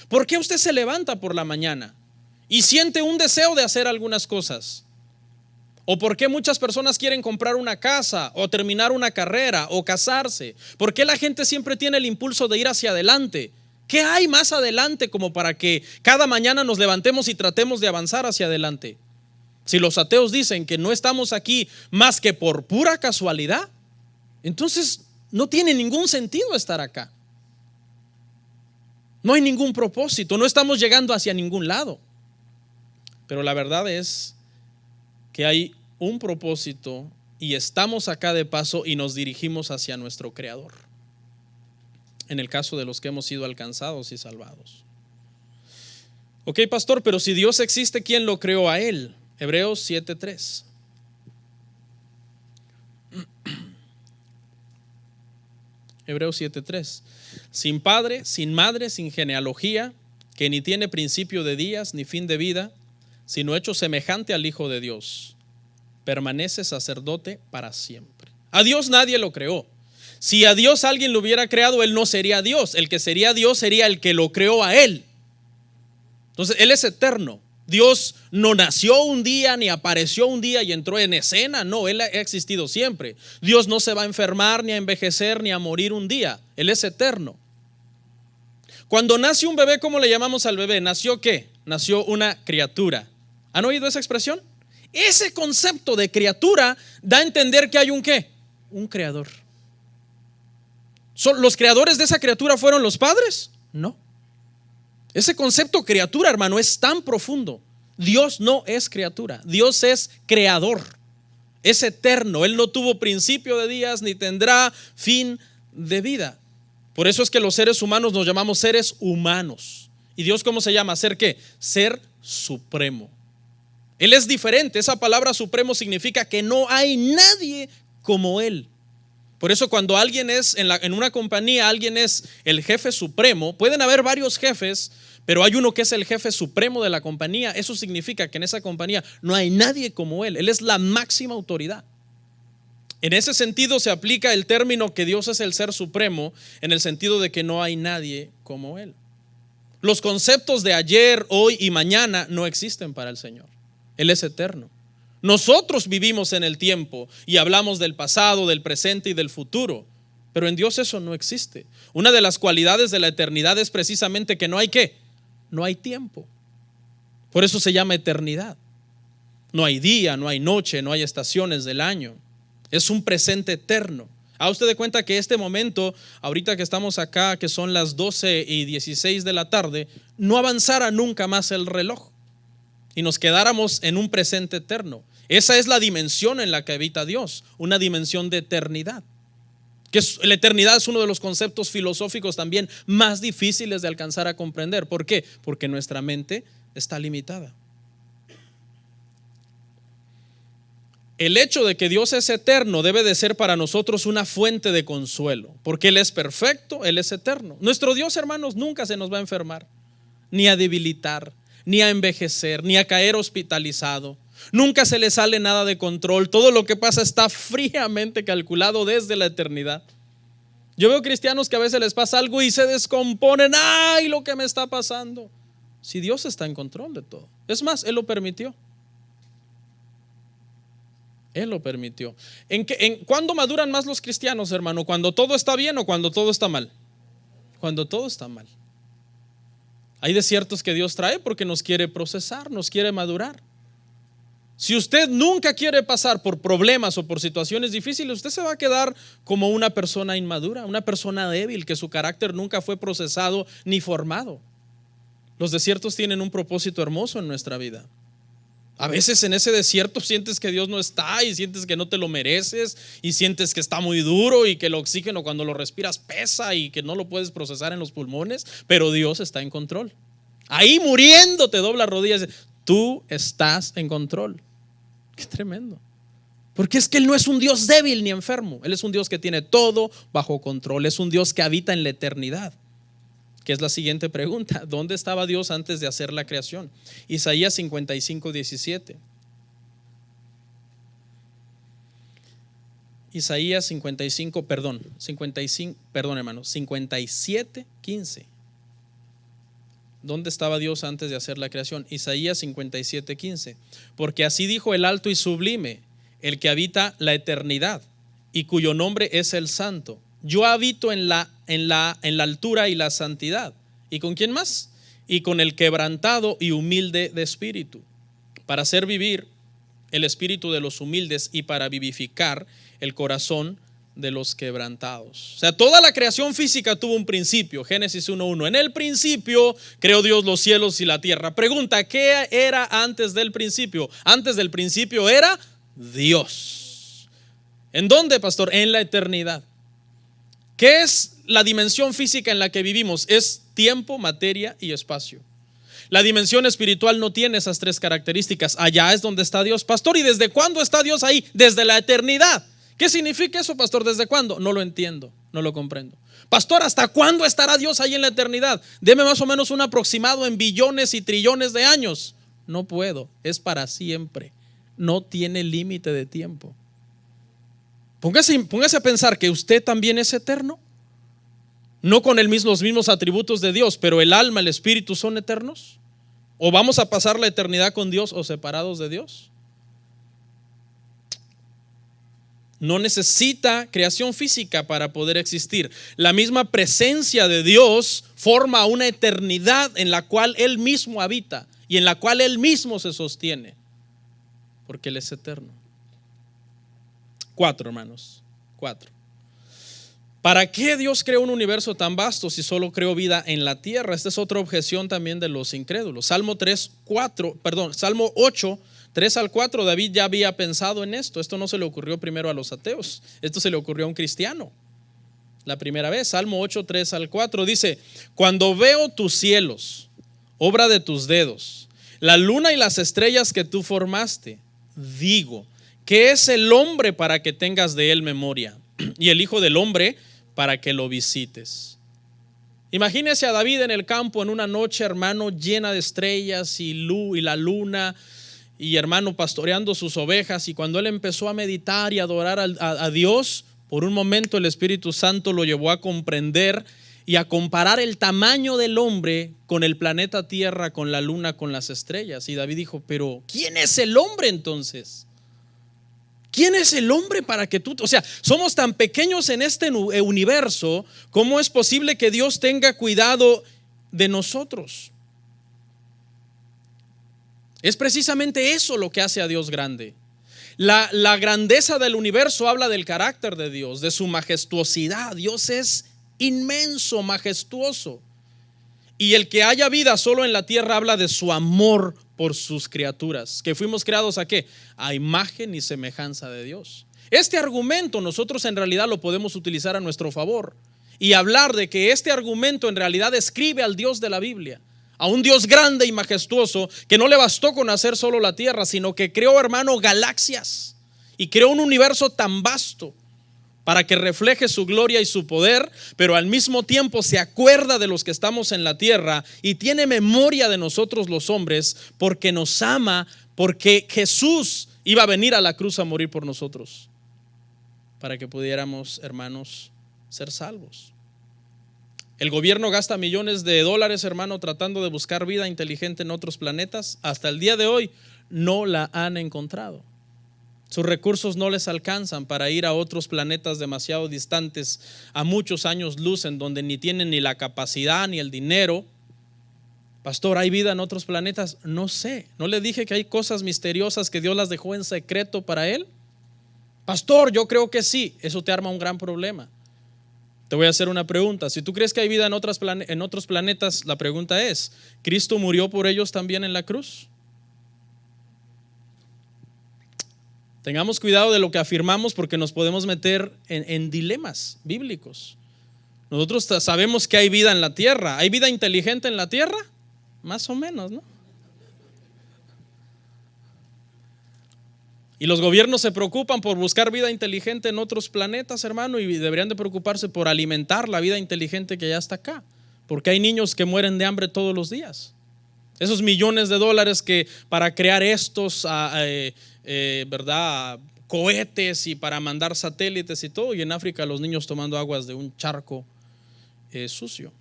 ¿Por qué usted se levanta por la mañana y siente un deseo de hacer algunas cosas? ¿O por qué muchas personas quieren comprar una casa o terminar una carrera o casarse? ¿Por qué la gente siempre tiene el impulso de ir hacia adelante? ¿Qué hay más adelante como para que cada mañana nos levantemos y tratemos de avanzar hacia adelante? Si los ateos dicen que no estamos aquí más que por pura casualidad, entonces no tiene ningún sentido estar acá. No hay ningún propósito, no estamos llegando hacia ningún lado. Pero la verdad es que hay un propósito y estamos acá de paso y nos dirigimos hacia nuestro Creador, en el caso de los que hemos sido alcanzados y salvados. Ok, pastor, pero si Dios existe, ¿quién lo creó a Él? Hebreos 7:3. Hebreos 7:3. Sin padre, sin madre, sin genealogía, que ni tiene principio de días ni fin de vida, sino hecho semejante al Hijo de Dios, permanece sacerdote para siempre. A Dios nadie lo creó. Si a Dios alguien lo hubiera creado, Él no sería Dios. El que sería Dios sería el que lo creó a Él. Entonces, Él es eterno. Dios no nació un día ni apareció un día y entró en escena. No, Él ha existido siempre. Dios no se va a enfermar, ni a envejecer, ni a morir un día. Él es eterno. Cuando nace un bebé, ¿cómo le llamamos al bebé? ¿Nació qué? Nació una criatura. ¿Han oído esa expresión? Ese concepto de criatura da a entender que hay un ¿qué? Un creador. ¿Los creadores de esa criatura fueron los padres? No. Ese concepto criatura, hermano, es tan profundo. Dios no es criatura, Dios es creador. Es eterno, Él no tuvo principio de días ni tendrá fin de vida. Por eso es que los seres humanos nos llamamos seres humanos. ¿Y Dios cómo se llama? ¿Ser qué? Ser supremo. Él es diferente. Esa palabra supremo significa que no hay nadie como Él. Por eso cuando alguien es en una compañía, alguien es el jefe supremo. Pueden haber varios jefes, pero hay uno que es el jefe supremo de la compañía. Eso significa que en esa compañía no hay nadie como Él. Él es la máxima autoridad. En ese sentido se aplica el término que Dios es el ser supremo, en el sentido de que no hay nadie como Él. Los conceptos de ayer, hoy y mañana no existen para el Señor. Él es eterno. Nosotros vivimos en el tiempo y hablamos del pasado, del presente y del futuro, pero en Dios eso no existe. Una de las cualidades de la eternidad es precisamente que no hay ¿qué? No hay tiempo. Por eso se llama eternidad. No hay día, no hay noche, no hay estaciones del año. Es un presente eterno. ¿Ha usted de cuenta que este momento, ahorita que estamos acá, que son las 12:16 de la tarde, no avanzara nunca más el reloj y nos quedáramos en un presente eterno? Esa es la dimensión en la que habita Dios, una dimensión de eternidad. Que la eternidad es uno de los conceptos filosóficos también más difíciles de alcanzar a comprender. ¿Por qué? Porque nuestra mente está limitada. El hecho de que Dios es eterno debe de ser para nosotros una fuente de consuelo, porque Él es perfecto, Él es eterno. Nuestro Dios, hermanos, nunca se nos va a enfermar, ni a debilitar, ni a envejecer, ni a caer hospitalizado. Nunca se le sale nada de control. Todo lo que pasa está fríamente calculado desde la eternidad. Yo veo cristianos que a veces les pasa algo y se descomponen. ¡Ay, lo que me está pasando! Si Dios está en control de todo. Es más, Él lo permitió. Él lo permitió. ¿Cuándo maduran más los cristianos, hermano? ¿Cuando todo está bien o cuando todo está mal? Cuando todo está mal. Hay desiertos que Dios trae porque nos quiere procesar, nos quiere madurar. Si usted nunca quiere pasar por problemas o por situaciones difíciles, usted se va a quedar como una persona inmadura, una persona débil, que su carácter nunca fue procesado ni formado. Los desiertos tienen un propósito hermoso en nuestra vida. A veces en ese desierto sientes que Dios no está y sientes que no te lo mereces y sientes que está muy duro y que el oxígeno cuando lo respiras pesa y que no lo puedes procesar en los pulmones, pero Dios está en control. Ahí muriendo te dobla rodillas y dices, tú estás en control. Qué tremendo. Porque es que Él no es un Dios débil ni enfermo. Él es un Dios que tiene todo bajo control. Es un Dios que habita en la eternidad. Que es la siguiente pregunta: ¿dónde estaba Dios antes de hacer la creación? Isaías 55:17. Isaías 57:15. ¿Dónde estaba Dios antes de hacer la creación? Isaías 57:15. Porque así dijo el alto y sublime, el que habita la eternidad y cuyo nombre es el Santo. Yo habito en la altura y la santidad. ¿Y con quién más? Y con el quebrantado y humilde de espíritu, para hacer vivir el espíritu de los humildes y para vivificar el corazón de los quebrantados. O sea, toda la creación física tuvo un principio. Génesis 1:1. En el principio creó Dios los cielos y la tierra. Pregunta: ¿qué era antes del principio? Antes del principio era Dios. ¿En dónde, pastor? En la eternidad. ¿Qué es la dimensión física en la que vivimos? Es tiempo, materia y espacio. La dimensión espiritual no tiene esas tres características. Allá es donde está Dios. Pastor, ¿y desde cuándo está Dios ahí? Desde la eternidad. ¿Qué significa eso, pastor? ¿Desde cuándo? No lo entiendo, no lo comprendo. Pastor, ¿hasta cuándo estará Dios ahí en la eternidad? Deme más o menos un aproximado en billones y trillones de años. No puedo, es para siempre. No tiene límite de tiempo. Póngase a pensar que usted también es eterno. No con los mismos atributos de Dios, pero el alma, el espíritu son eternos. ¿O vamos a pasar la eternidad con Dios o separados de Dios? No necesita creación física para poder existir. La misma presencia de Dios forma una eternidad en la cual Él mismo habita y en la cual Él mismo se sostiene, porque Él es eterno. 4, hermanos. 4. ¿Para qué Dios creó un universo tan vasto si solo creó vida en la tierra? Esta es otra objeción también de los incrédulos. Salmo 8, 3 al 4, David ya había pensado en esto. Esto no se le ocurrió primero a los ateos, esto se le ocurrió a un cristiano la primera vez. Salmo 8, 3 al 4 dice: cuando veo tus cielos, obra de tus dedos, la luna y las estrellas que tú formaste, digo, ¿qué es el hombre para que tengas de él memoria? Y el hijo del hombre para que lo visites. Imagínese a David en el campo en una noche, hermano, llena de estrellas y la luna, y hermano, pastoreando sus ovejas. Y cuando él empezó a meditar y adorar a Dios, por un momento el Espíritu Santo lo llevó a comprender y a comparar el tamaño del hombre con el planeta Tierra, con la luna, con las estrellas. Y David dijo: pero ¿quién es el hombre entonces? ¿Quién es el hombre para que tú? O sea, somos tan pequeños en este universo. ¿Cómo es posible que Dios tenga cuidado de nosotros? Es precisamente eso lo que hace a Dios grande. La grandeza del universo habla del carácter de Dios, de su majestuosidad. Dios es inmenso, majestuoso. Y el que haya vida solo en la tierra habla de su amor por sus criaturas, que fuimos creados ¿a qué? A imagen y semejanza de Dios. Este argumento nosotros en realidad lo podemos utilizar a nuestro favor y hablar de que este argumento en realidad describe al Dios de la Biblia, a un Dios grande y majestuoso que no le bastó con hacer solo la tierra, sino que creó, hermano, galaxias y creó un universo tan vasto para que refleje su gloria y su poder, pero al mismo tiempo se acuerda de los que estamos en la tierra y tiene memoria de nosotros los hombres porque nos ama, porque Jesús iba a venir a la cruz a morir por nosotros, para que pudiéramos, hermanos, ser salvos. El gobierno gasta millones de dólares, hermano, tratando de buscar vida inteligente en otros planetas. Hasta el día de hoy no la han encontrado. Sus recursos no les alcanzan para ir a otros planetas demasiado distantes, a muchos años luz, en donde ni tienen ni la capacidad ni el dinero. Pastor, ¿hay vida en otros planetas? No sé. ¿No le dije que hay cosas misteriosas que Dios las dejó en secreto para él? Pastor, yo creo que sí. Eso te arma un gran problema. Te voy a hacer una pregunta. Si tú crees que hay vida en otros planetas, la pregunta es, ¿Cristo murió por ellos también en la cruz? Tengamos cuidado de lo que afirmamos porque nos podemos meter en dilemas bíblicos. Nosotros sabemos que hay vida en la tierra. ¿Hay vida inteligente en la tierra? Más o menos, ¿no? Y los gobiernos se preocupan por buscar vida inteligente en otros planetas, hermano, y deberían de preocuparse por alimentar la vida inteligente que ya está acá, porque hay niños que mueren de hambre todos los días. Esos millones de dólares que para crear estos ¿verdad? Cohetes y para mandar satélites y todo, y en África los niños tomando aguas de un charco sucio.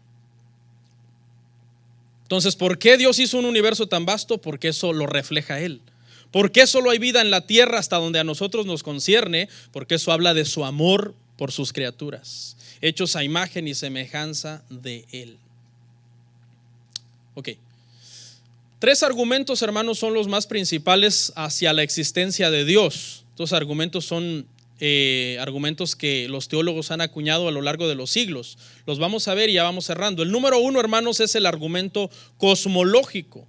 Entonces, ¿por qué Dios hizo un universo tan vasto? Porque eso lo refleja Él. ¿Por qué solo hay vida en la tierra hasta donde a nosotros nos concierne? Porque eso habla de su amor por sus criaturas, hechos a imagen y semejanza de Él. Ok. 3 argumentos, hermanos, son los más principales hacia la existencia de Dios. Estos argumentos son argumentos que los teólogos han acuñado a lo largo de los siglos. Los vamos a ver y ya vamos cerrando. El número 1, hermanos, es el argumento cosmológico.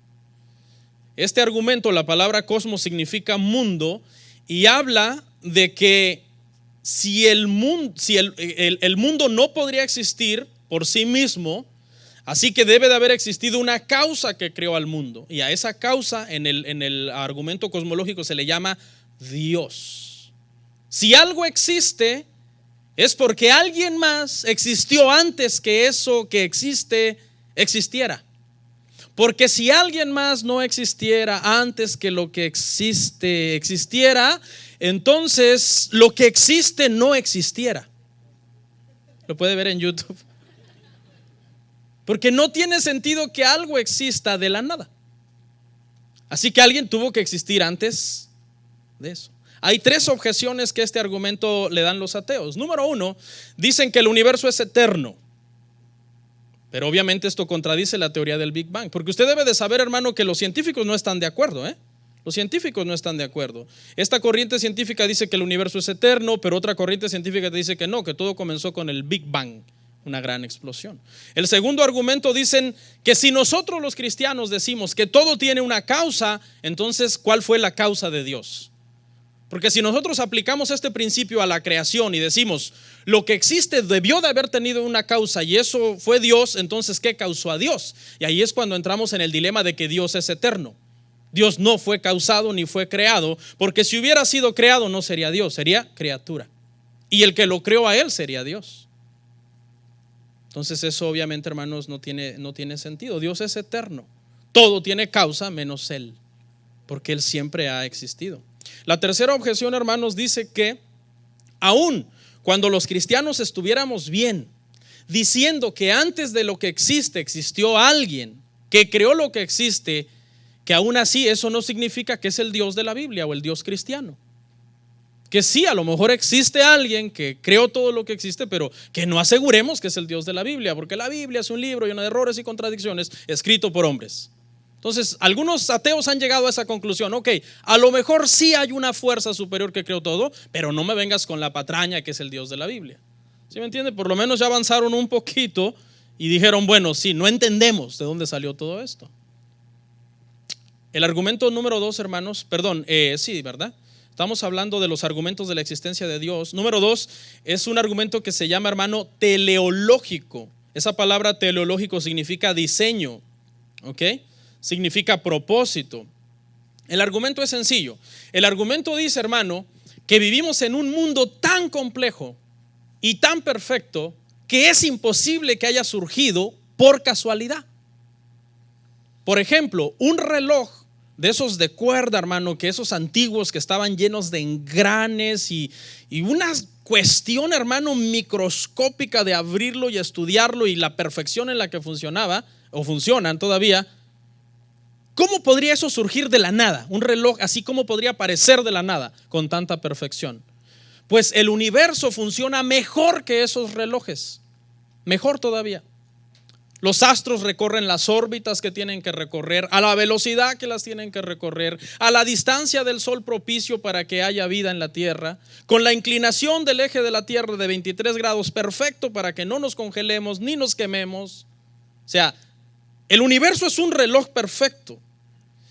Este argumento, la palabra cosmos significa mundo y habla de que si el mundo no podría existir por sí mismo, así que debe de haber existido una causa que creó al mundo, y a esa causa en el argumento cosmológico se le llama Dios. Si algo existe, es porque alguien más existió antes que eso que existe existiera. Porque si alguien más no existiera antes que lo que existe existiera, entonces lo que existe no existiera. Lo puede ver en YouTube. Porque no tiene sentido que algo exista de la nada. Así que alguien tuvo que existir antes de eso. Hay 3 objeciones que este argumento le dan los ateos. Número 1, dicen que el universo es eterno. Pero obviamente esto contradice la teoría del Big Bang. Porque usted debe de saber, hermano, que los científicos no están de acuerdo, Los científicos no están de acuerdo. Esta corriente científica dice que el universo es eterno, pero otra corriente científica te dice que no, que todo comenzó con el Big Bang, una gran explosión. El segundo argumento dicen que si nosotros los cristianos decimos que todo tiene una causa, entonces ¿cuál fue la causa de Dios? Porque si nosotros aplicamos este principio a la creación y decimos lo que existe debió de haber tenido una causa y eso fue Dios, entonces ¿qué causó a Dios? Y ahí es cuando entramos en el dilema de que Dios es eterno. Dios no fue causado ni fue creado, porque si hubiera sido creado no sería Dios, sería criatura. Y el que lo creó a Él sería Dios. Entonces eso obviamente, hermanos, no tiene sentido. Dios es eterno. Todo tiene causa menos Él, porque Él siempre ha existido. La tercera objeción, hermanos, dice que aún cuando los cristianos estuviéramos bien, diciendo que antes de lo que existe existió alguien que creó lo que existe, que aún así eso no significa que es el Dios de la Biblia o el Dios cristiano. Que sí, a lo mejor existe alguien que creó todo lo que existe, pero que no aseguremos que es el Dios de la Biblia, porque la Biblia es un libro lleno de errores y contradicciones escrito por hombres. Entonces, algunos ateos han llegado a esa conclusión. Ok, a lo mejor sí hay una fuerza superior que creó todo, pero no me vengas con la patraña que es el Dios de la Biblia. ¿Sí me entiende? Por lo menos ya avanzaron un poquito y dijeron, bueno, sí, no entendemos de dónde salió todo esto. El argumento número 2, hermanos, sí, ¿verdad? Estamos hablando de los argumentos de la existencia de Dios. Número 2, es un argumento que se llama, hermano, teleológico. Esa palabra teleológico significa diseño, ¿ok? Significa propósito. El argumento es sencillo. El argumento dice, hermano, que vivimos en un mundo tan complejo y tan perfecto que es imposible que haya surgido por casualidad. Por ejemplo, un reloj de esos de cuerda, hermano, que esos antiguos que estaban llenos de engranes y una cuestión, hermano, microscópica de abrirlo y estudiarlo y la perfección en la que funcionaba o funcionan todavía. ¿Cómo podría eso surgir de la nada? Un reloj así, ¿cómo podría aparecer de la nada con tanta perfección? Pues el universo funciona mejor que esos relojes, mejor todavía. Los astros recorren las órbitas que tienen que recorrer, a la velocidad que las tienen que recorrer, a la distancia del sol propicio para que haya vida en la tierra, con la inclinación del eje de la tierra de 23 grados perfecto para que no nos congelemos ni nos quememos. O sea, el universo es un reloj perfecto.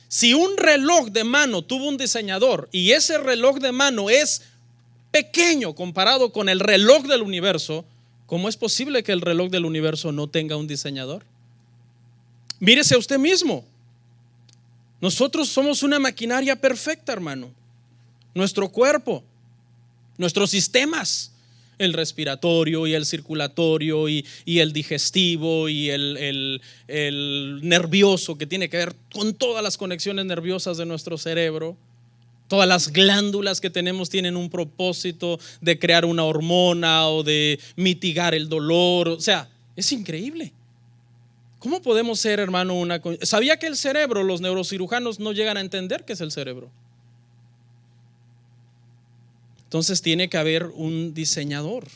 Si un reloj de mano tuvo un diseñador y ese reloj de mano es pequeño comparado con el reloj del universo, ¿cómo es posible que el reloj del universo no tenga un diseñador? Mírese a usted mismo. Nosotros somos una maquinaria perfecta, hermano. Nuestro cuerpo, nuestros sistemas, el respiratorio y el circulatorio y el digestivo y el nervioso, que tiene que ver con todas las conexiones nerviosas de nuestro cerebro. Todas las glándulas que tenemos tienen un propósito de crear una hormona o de mitigar el dolor. O sea, es increíble. ¿Cómo podemos ser, hermano, ¿Sabía que el cerebro, los neurocirujanos no llegan a entender qué es el cerebro? Entonces tiene que haber un diseñador,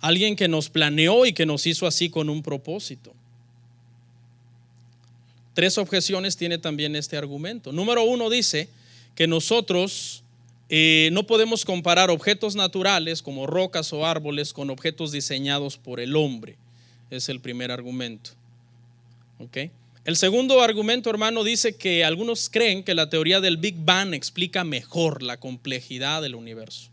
alguien que nos planeó y que nos hizo así con un propósito. 3 objeciones tiene también este argumento. Número 1 dice que nosotros no podemos comparar objetos naturales como rocas o árboles con objetos diseñados por el hombre. Es el primer argumento. ¿Okay? El segundo argumento, hermano, dice que algunos creen que la teoría del Big Bang explica mejor la complejidad del universo.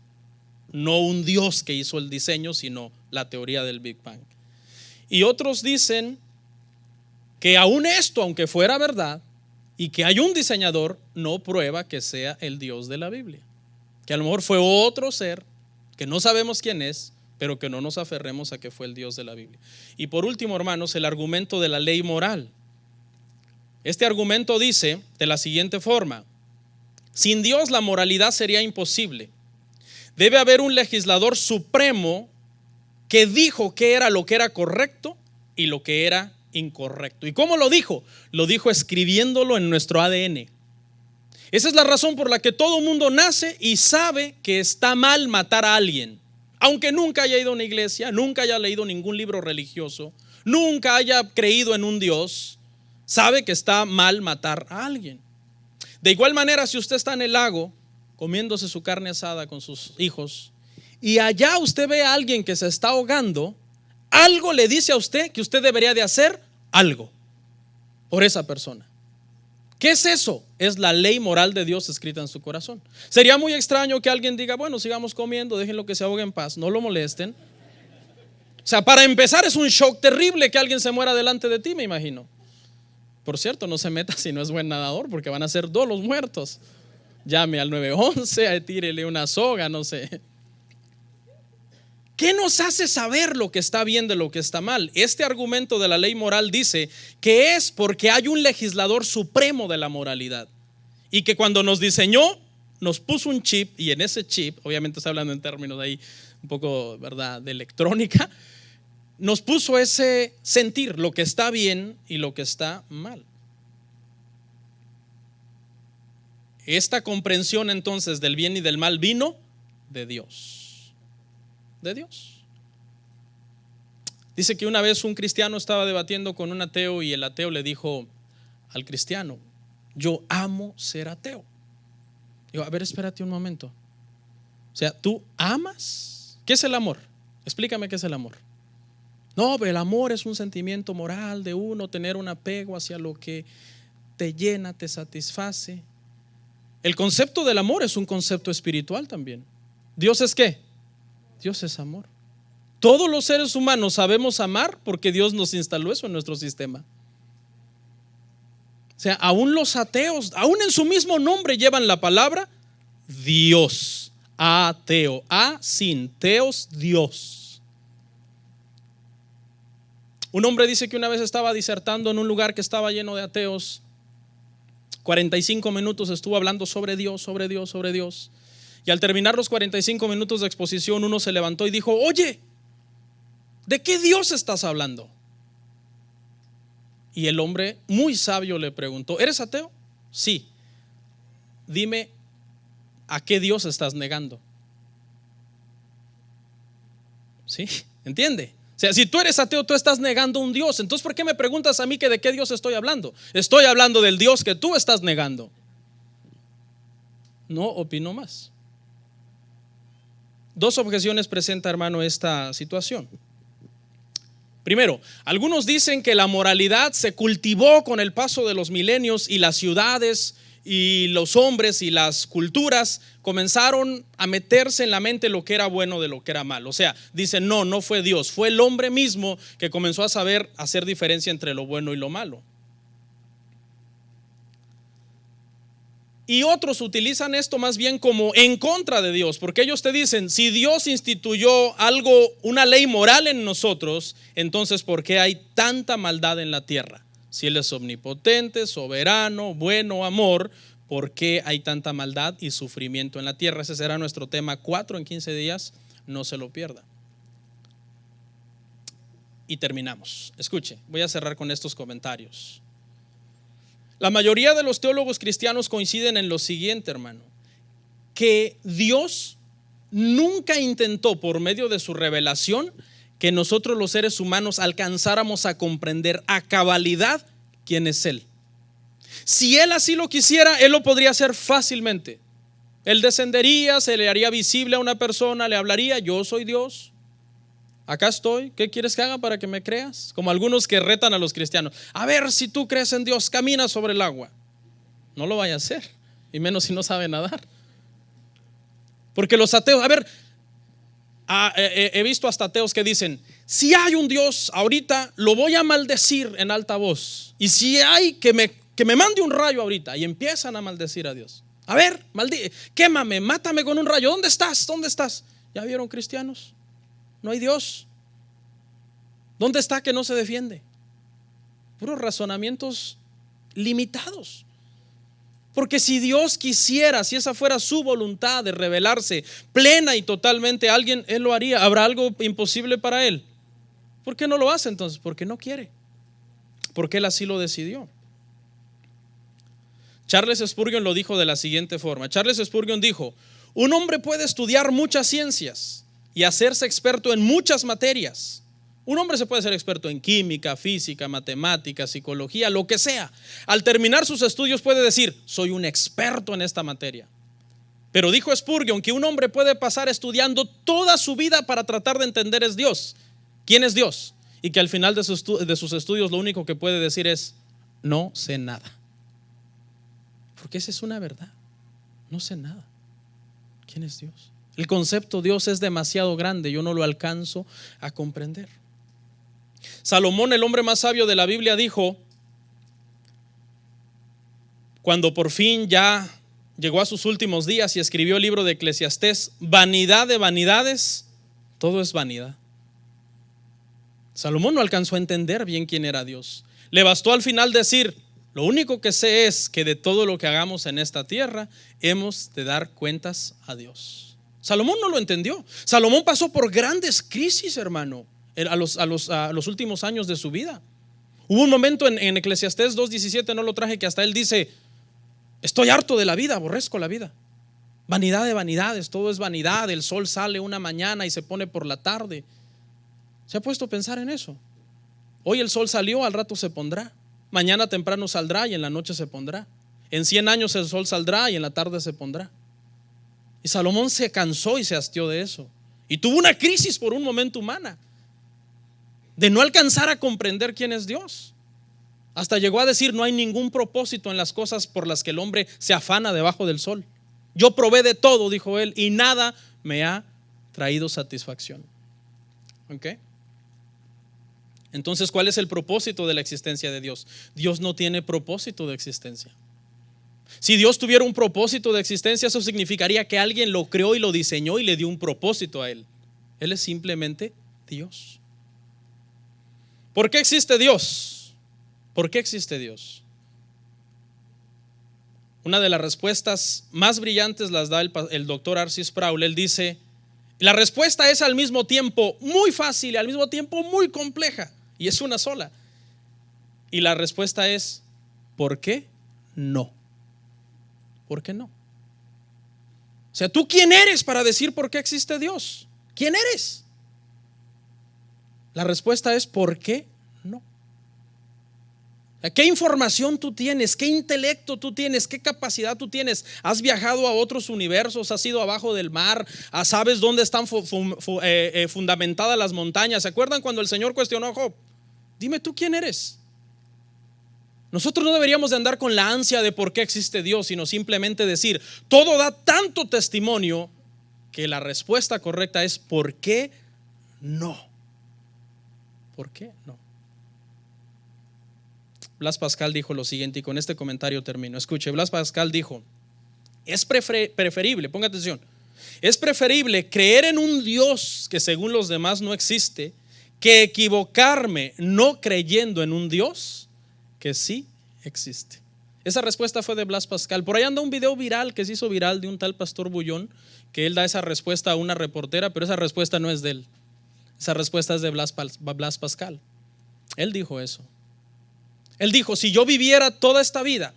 No un Dios que hizo el diseño, sino la teoría del Big Bang. Y otros dicen que aún esto, aunque fuera verdad, y que hay un diseñador, no prueba que sea el Dios de la Biblia. Que a lo mejor fue otro ser, que no sabemos quién es, pero que no nos aferremos a que fue el Dios de la Biblia. Y por último, hermanos, el argumento de la ley moral. Este argumento dice de la siguiente forma: sin Dios la moralidad sería imposible. Debe haber un legislador supremo que dijo qué era lo que era correcto y lo que era incorrecto. ¿Y cómo lo dijo? Lo dijo escribiéndolo en nuestro ADN. Esa es la razón por la que todo mundo nace y sabe que está mal matar a alguien. Aunque nunca haya ido a una iglesia, nunca haya leído ningún libro religioso, nunca haya creído en un Dios, sabe que está mal matar a alguien. De igual manera, si usted está en el lago comiéndose su carne asada con sus hijos y allá usted ve a alguien que se está ahogando, algo le dice a usted que usted debería de hacer algo por esa persona. ¿Qué es eso? Es la ley moral de Dios escrita en su corazón. Sería muy extraño que alguien diga: bueno, sigamos comiendo, déjenlo que se ahogue en paz, no lo molesten. O sea, para empezar, es un shock terrible que alguien se muera delante de ti, me imagino. Por cierto, no se meta si no es buen nadador, porque van a ser 2 los muertos. Llame al 911, tírele una soga, no sé. ¿Qué nos hace saber lo que está bien de lo que está mal? Este argumento de la ley moral dice que es porque hay un legislador supremo de la moralidad y que cuando nos diseñó nos puso un chip, y en ese chip, obviamente está hablando en términos de ahí un poco, ¿verdad?, de electrónica, nos puso ese sentir, lo que está bien y lo que está mal. Esta comprensión entonces del bien y del mal vino de Dios. De Dios. Dice que una vez un cristiano estaba debatiendo con un ateo y el ateo le dijo al cristiano: yo amo ser ateo. Digo: a ver, espérate un momento. O sea, ¿tú amas? ¿Qué es el amor? Explícame qué es el amor. No, pero el amor es un sentimiento moral de uno tener un apego hacia lo que te llena, te satisface. El concepto del amor es un concepto espiritual también. ¿Dios es qué? Dios es amor. Todos los seres humanos sabemos amar porque Dios nos instaló eso en nuestro sistema. O sea, aún los ateos, aún en su mismo nombre llevan la palabra Dios. Ateo, sin teos, Dios. Un hombre dice que una vez estaba disertando en un lugar que estaba lleno de ateos. 45 minutos estuvo hablando sobre Dios, sobre Dios, sobre Dios. Y al terminar los 45 minutos de exposición, uno se levantó y dijo: oye, ¿de qué Dios estás hablando? Y el hombre muy sabio le preguntó: ¿eres ateo? Sí. Dime, ¿a qué Dios estás negando? ¿Sí? ¿Entiende? O sea, si tú eres ateo, tú estás negando un Dios. Entonces, ¿por qué me preguntas a mí que de qué Dios estoy hablando? Estoy hablando del Dios que tú estás negando. No opino más. Dos objeciones presenta, hermano, esta situación. Primero, algunos dicen que la moralidad se cultivó con el paso de los milenios y las ciudades y los hombres y las culturas comenzaron a meterse en la mente lo que era bueno de lo que era malo. O sea, dicen no fue Dios, fue el hombre mismo que comenzó a saber hacer diferencia entre lo bueno y lo malo. Y otros utilizan esto más bien como en contra de Dios, porque ellos te dicen: si Dios instituyó algo, una ley moral en nosotros, entonces ¿por qué hay tanta maldad en la tierra? Si Él es omnipotente, soberano, bueno, amor, ¿por qué hay tanta maldad y sufrimiento en la tierra? Ese será nuestro tema 4 en 15 días, no se lo pierda. Y terminamos. Escuche, voy a cerrar con estos comentarios. La mayoría de los teólogos cristianos coinciden en lo siguiente, hermano: que Dios nunca intentó, por medio de su revelación, que nosotros los seres humanos alcanzáramos a comprender a cabalidad quién es Él. Si Él así lo quisiera, Él lo podría hacer fácilmente. Él descendería, se le haría visible a una persona, le hablaría: yo soy Dios, acá estoy, ¿qué quieres que haga para que me creas? Como algunos que retan a los cristianos: a ver, si tú crees en Dios, camina sobre el agua. No lo vaya a hacer, y menos si no sabe nadar. Porque los ateos, a ver, he visto hasta ateos que dicen: si hay un Dios, ahorita lo voy a maldecir en alta voz. Y si hay, que me mande un rayo ahorita. Y empiezan a maldecir a Dios. A ver, quémame, mátame con un rayo. ¿Dónde estás? ¿Dónde estás? ¿Ya vieron, cristianos? No hay Dios. ¿Dónde está que no se defiende? Puros razonamientos limitados. Porque si Dios quisiera, si esa fuera su voluntad de revelarse plena y totalmente a alguien, Él lo haría. ¿Habrá algo imposible para Él? ¿Por qué no lo hace entonces? Porque no quiere. Porque Él así lo decidió. Charles Spurgeon lo dijo de la siguiente forma. Charles Spurgeon dijo: un hombre puede estudiar muchas ciencias y hacerse experto en muchas materias. Un hombre se puede ser experto en química, física, matemáticas, psicología, lo que sea. Al terminar sus estudios puede decir: soy un experto en esta materia. Pero dijo Spurgeon que un hombre puede pasar estudiando toda su vida para tratar de entender es Dios. ¿Quién es Dios? Y que al final de sus estudios lo único que puede decir es: no sé nada. Porque esa es una verdad. No sé nada. ¿Quién es Dios? El concepto Dios es demasiado grande, yo no lo alcanzo a comprender. Salomón, el hombre más sabio de la Biblia, dijo, cuando por fin ya llegó a sus últimos días y escribió el libro de Eclesiastés: vanidad de vanidades, todo es vanidad. Salomón no alcanzó a entender bien quién era Dios. Le bastó al final decir: lo único que sé es que de todo lo que hagamos en esta tierra hemos de dar cuentas a Dios. Salomón no lo entendió. Salomón pasó por grandes crisis, hermano, a los últimos años de su vida. Hubo un momento en Eclesiastés 2:17, no lo traje, que hasta él dice: estoy harto de la vida, aborrezco la vida. Vanidad de vanidades, todo es vanidad. El sol sale una mañana y se pone por la tarde. ¿Se ha puesto a pensar en eso? Hoy el sol salió, al rato se pondrá. Mañana temprano saldrá y en la noche se pondrá. En 100 años el sol saldrá y en la tarde se pondrá. Y Salomón se cansó y se hastió de eso. Y tuvo una crisis por un momento humana, de no alcanzar a comprender quién es Dios. Hasta llegó a decir: no hay ningún propósito en las cosas por las que el hombre se afana debajo del sol. Yo probé de todo, dijo él, y nada me ha traído satisfacción. ¿Ok? Entonces, ¿cuál es el propósito de la existencia de Dios? Dios no tiene propósito de existencia. Si Dios tuviera un propósito de existencia, eso significaría que alguien lo creó y lo diseñó y le dio un propósito a él. Él es simplemente Dios. ¿Por qué existe Dios? ¿Por qué existe Dios? Una de las respuestas más brillantes las da el doctor R.C. Sproul. Él dice: la respuesta es al mismo tiempo muy fácil y al mismo tiempo muy compleja, y es una sola. Y la respuesta es: ¿por qué no? ¿Por qué no? O sea, ¿tú quién eres para decir por qué existe Dios? ¿Quién eres? La respuesta es: ¿por qué no? ¿Qué información tú tienes? ¿Qué intelecto tú tienes? ¿Qué capacidad tú tienes? ¿Has viajado a otros universos? ¿Has ido abajo del mar? ¿Sabes dónde están fundamentadas las montañas? ¿Se acuerdan cuando el Señor cuestionó a Job? Dime tú quién eres. Nosotros no deberíamos de andar con la ansia de por qué existe Dios, sino simplemente decir: todo da tanto testimonio que la respuesta correcta es: ¿por qué no? ¿Por qué no? Blas Pascal dijo lo siguiente, y con este comentario termino. Escuche, Blas Pascal dijo: es preferible, ponga atención, es preferible creer en un Dios que según los demás no existe, que equivocarme no creyendo en un Dios que sí existe. Esa respuesta fue de Blas Pascal. Por ahí anda un video viral que se hizo viral de un tal pastor Bullón, que él da esa respuesta a una reportera, pero esa respuesta no es de él. Esa respuesta es de Blas Pascal. Él dijo eso. Él dijo: si yo viviera toda esta vida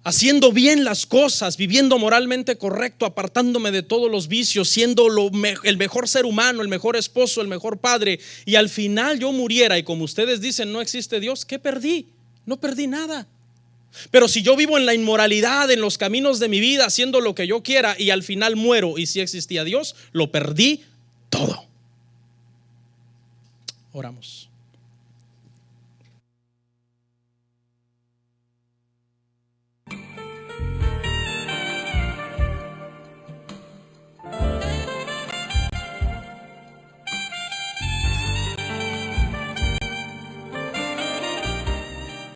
haciendo bien las cosas, viviendo moralmente correcto, apartándome de todos los vicios, siendo el mejor ser humano, el mejor esposo, el mejor padre, y al final yo muriera y como ustedes dicen no existe Dios, ¿qué perdí? No perdí nada. Pero si yo vivo en la inmoralidad, en los caminos de mi vida, haciendo lo que yo quiera, y al final muero y si existía Dios, lo perdí todo. Oramos.